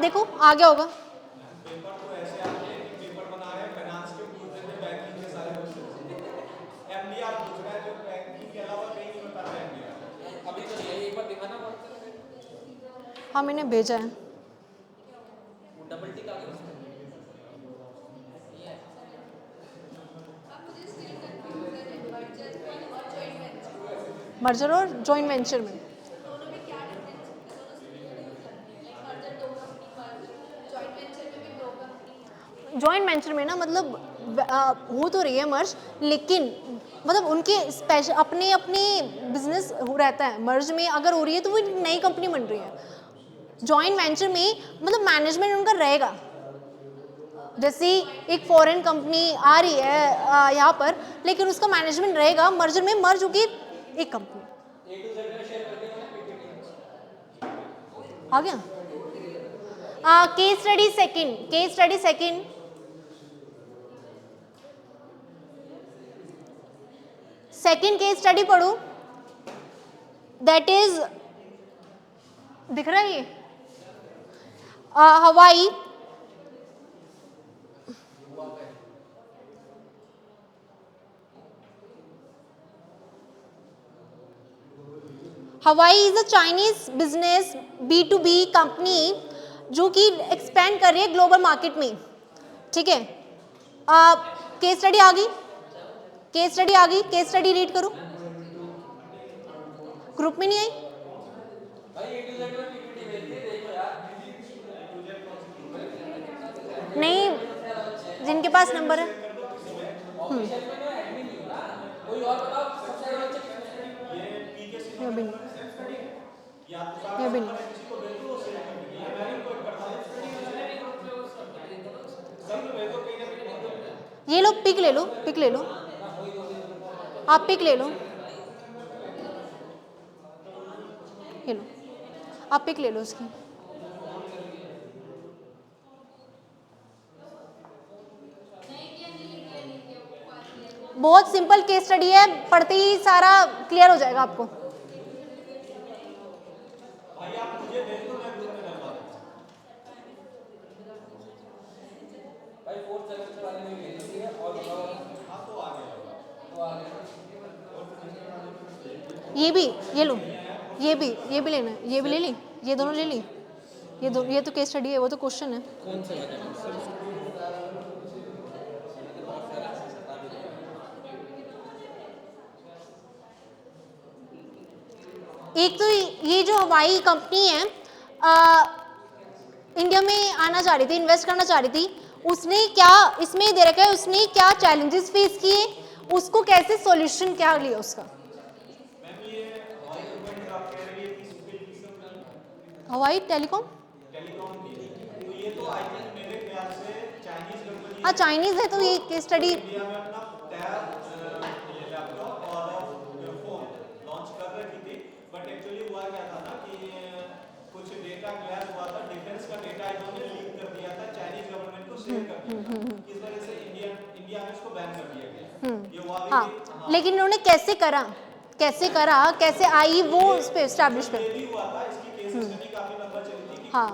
देखो आ गया होगा। अभी तो नहीं है, एक बार दिखाना पड़ता हाँ मैंने भेजा है। वो डबल टिक आ गया उसमें। मर्जर और जॉइंट वेंचर में जॉइंट वेंचर में ना मतलब हो तो रही है मर्ज, लेकिन मतलब उनके स्पेशल अपने अपने बिजनेस रहता है। मर्ज में अगर हो रही है तो वो नई कंपनी बन रही है। जॉइंट वेंचर में मतलब मैनेजमेंट उनका रहेगा, जैसे एक फॉरेन कंपनी आ रही है यहाँ पर, लेकिन उसका मैनेजमेंट रहेगा। मर्जर में मर्ज होगी एक कंपनी। आ गया? Case study second, second case study पढ़ो, दैट इज दिख रहा है ये हवाई। Hawaii is a Chinese business B2B company जो कि एक्सपेंड कर रही है ग्लोबल मार्केट में, ठीक है। केस स्टडी आ गई, केस स्टडी आ गई, केस स्टडी रीड करो। ग्रुप में नहीं आई? नहीं, जिनके पास नंबर है। ये भी नहीं, ये भी नहीं। ये लो पिक ले लो, पिक ले लो, आप पिक ले लो, ये लो, आप पिक ले लो उसकी। बहुत सिंपल केस स्टडी है, पढ़ते ही सारा क्लियर हो जाएगा आपको। ये भी, ये लो, ये भी लेना है, ये भी ले ली, ये दोनों ले ली, ये तो केस स्टडी है, वो तो क्वेश्चन है। एक तो ये जो हवाई कंपनी है इंडिया में आना चाह रही थी, इन्वेस्ट करना चाह रही थी, उसने क्या इसमें दे रखा है, उसने क्या चैलेंजेस फेस किए, उसको कैसे सॉल्यूशन क्या लिया उसका। हवाई टेलीकॉम, हाँ चाइनीज है, तो ये केस स्टडी हाँ, लेकिन उन्होंने कैसे करा, कैसे आई वो उस पे एस्टैब्लिशमेंट। हाँ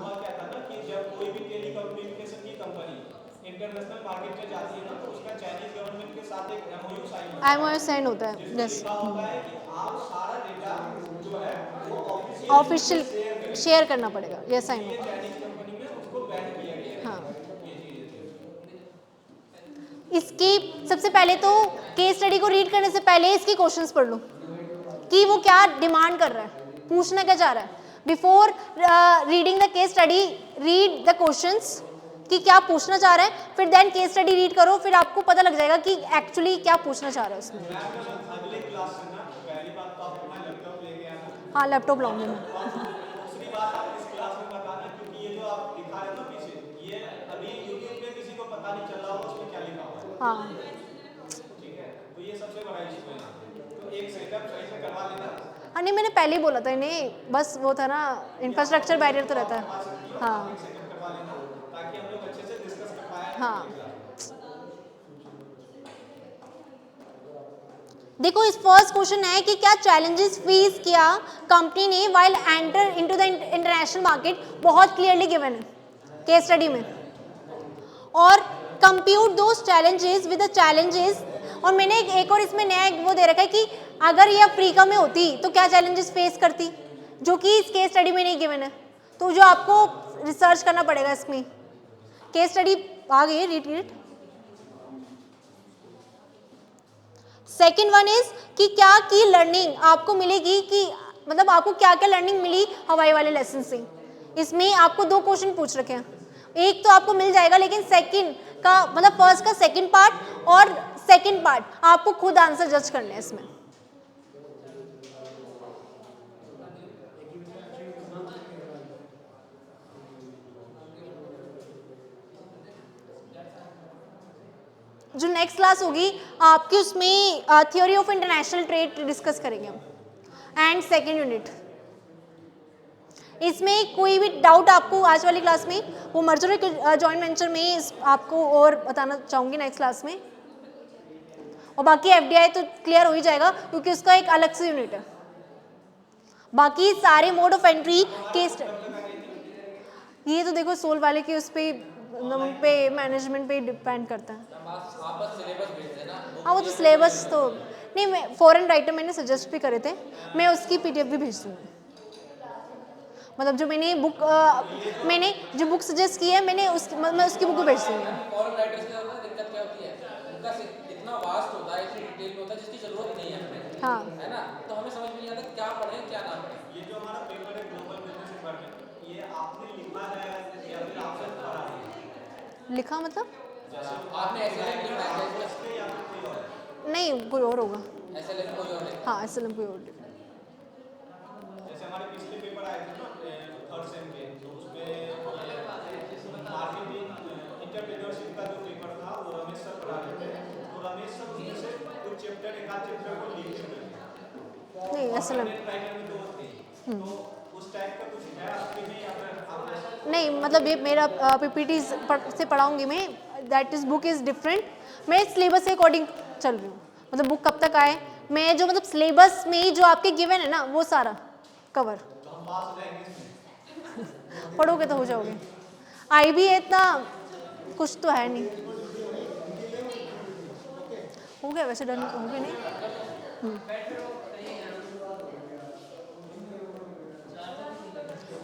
इंटरनेशनल मार्केट में जाती है ना, तो उसका चाइनीज गवर्नमेंट के साथ एक MOU साइन होता है, यस। आप सारा डेटा जो है वो ऑफिशियल शेयर करना पड़ेगा, यस साइन होगा। चाइनीज कंपनी में उसको बैन किया गया है। हाँ, इसकी सबसे पहले तो केस स्टडी को रीड करने से पहले इसकी क्वेश्चंस पढ़ लो कि वो क्या डिमांड कर रहा है, पूछना क्या चाह रहा है। Before reading the case study, read the questions कि क्या पूछना चाह रहा है, फिर देन केस स्टडी रीड करो, फिर आपको पता लग जाएगा कि एक्चुअली क्या पूछना चाह रहा है उसमें। अगले क्लास से ना पहली बात तो आप अपना लैपटॉप लेके आना। हाँ, लैपटॉप लाऊंगी मैं। दूसरी बात आप इस क्लास में बताना, क्योंकि ये जो आप दिखा रहे हो ना पीछे, ये अभी यूट्यूब पे किसी को पता नहीं चल रहा होगा उसमें क्या लिखा हुआ है। हाँ ठीक है, तो ये सबसे बड़ा इशू है। तो एक सेटअप सही से करवा लेना। हाँ, नहीं मैंने पहले ही बोला था इन्हें, बस वो था ना इंफ्रास्ट्रक्चर बैरियर तो रहता है। हाँ करवा लेना ताकि हम लोग अच्छे से डिस्कस कर पाए। हाँ, देखो इस फर्स्ट क्वेश्चन है कि क्या चैलेंजेस फेस किया कंपनी ने while enter into the international market, बहुत क्लियरली गिवन है केस स्टडी में। और compute those challenges with the challenges, और मैंने एक और इसमें नया वो दे रखा है कि अगर ये अफ्रीका में होती तो क्या चैलेंजेस फेस करती, जो कि इस केस स्टडी में नहीं गिवन है, तो जो आपको रिसर्च करना पड़ेगा इसमें। केस स्टडी आ गई है, read it. Second one is कि क्या की लर्निंग आपको मिलेगी, कि मतलब आपको क्या क्या लर्निंग मिली हवाई वाले लेसन से। इसमें आपको दो क्वेश्चन पूछ रखे हैं, एक तो आपको मिल जाएगा, लेकिन सेकंड का मतलब फर्स्ट का सेकंड पार्ट और सेकंड पार्ट आपको खुद आंसर जज करने हैं इसमें। जो नेक्स्ट क्लास होगी आपकी, उसमें theory of international trade discuss करेंगे हम, एंड सेकेंड यूनिट। इसमें कोई भी डाउट आपको आज वाली क्लास में, वो मर्जर जॉइंट वेंचर में आपको और बताना चाहूँगी नेक्स्ट क्लास में, और बाकी FDI तो क्लियर हो ही जाएगा क्योंकि उसका एक अलग से यूनिट है। बाकी सारे मोड ऑफ एंट्री केस, ये तो देखो सोल वाले के उस पे मैनेजमेंट पे डिपेंड करता है। हाँ, वो तो सिलेबस तो नहीं, मैं फॉरेन राइटर मैंने सजेस्ट भी करे थे, मैं उसकी PDF भी भेज दूँगी। मतलब जो मैंने जो बुक सजेस्ट की है मैं उसकी बुक को भेज दूँगी। फॉरेन राइटर्स के साथ दिक्कत क्या होती है, उनका इतना वास्ट होता है, इतनी डिटेल में होता है जिसकी जरूरत नहीं है हमें, हाँ है ना। तो हमें समझ में नहीं आता क्या पढ़ें क्या ना पढ़ें। ये जो हमारा पेपर है ग्लोबल बिजनेस इन्वायरमेंट, ये आपने लिखा है या फिर आपसे पढ़ा है? लिखा मतलब जैसे आपने एसएलएम लिखा है, इसके या फिर कोई और? नहीं कोई और होगा। एसएलएम कोई और लिखा हाँ SLM कोई और लिखा। जैसे हमारे पिछले पेपर आए थे ना थर्ड सेम के, तो उसमें मार्केटिंग इंटरप्रेन्योरशिप का जो पेपर था वो रमेश सर पढ़ा रहे थे, तो रमेश सर उसमें से कुछ चैप्टर एक आध चैप्टर को लिख के थे। नहीं SLM राइटर में तो होते ही, तो उस टाइप का कुछ है आपके में या फिर आपने? नहीं मतलब ये मेरा PPT से पढ़ाऊंगी मैं, that is book is different. मैं सिलेबस के अकॉर्डिंग चल रही हूँ, मतलब बुक कब तक आए मैं जो मतलब सिलेबस में ही जो आपके गिवन है ना वो सारा कवर। पढ़ोगे तो हो जाओगे। आई भी है इतना कुछ तो है नहीं। हो गया वैसे डन हो गया नहीं।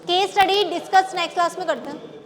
Case study discuss next class में करते हैं।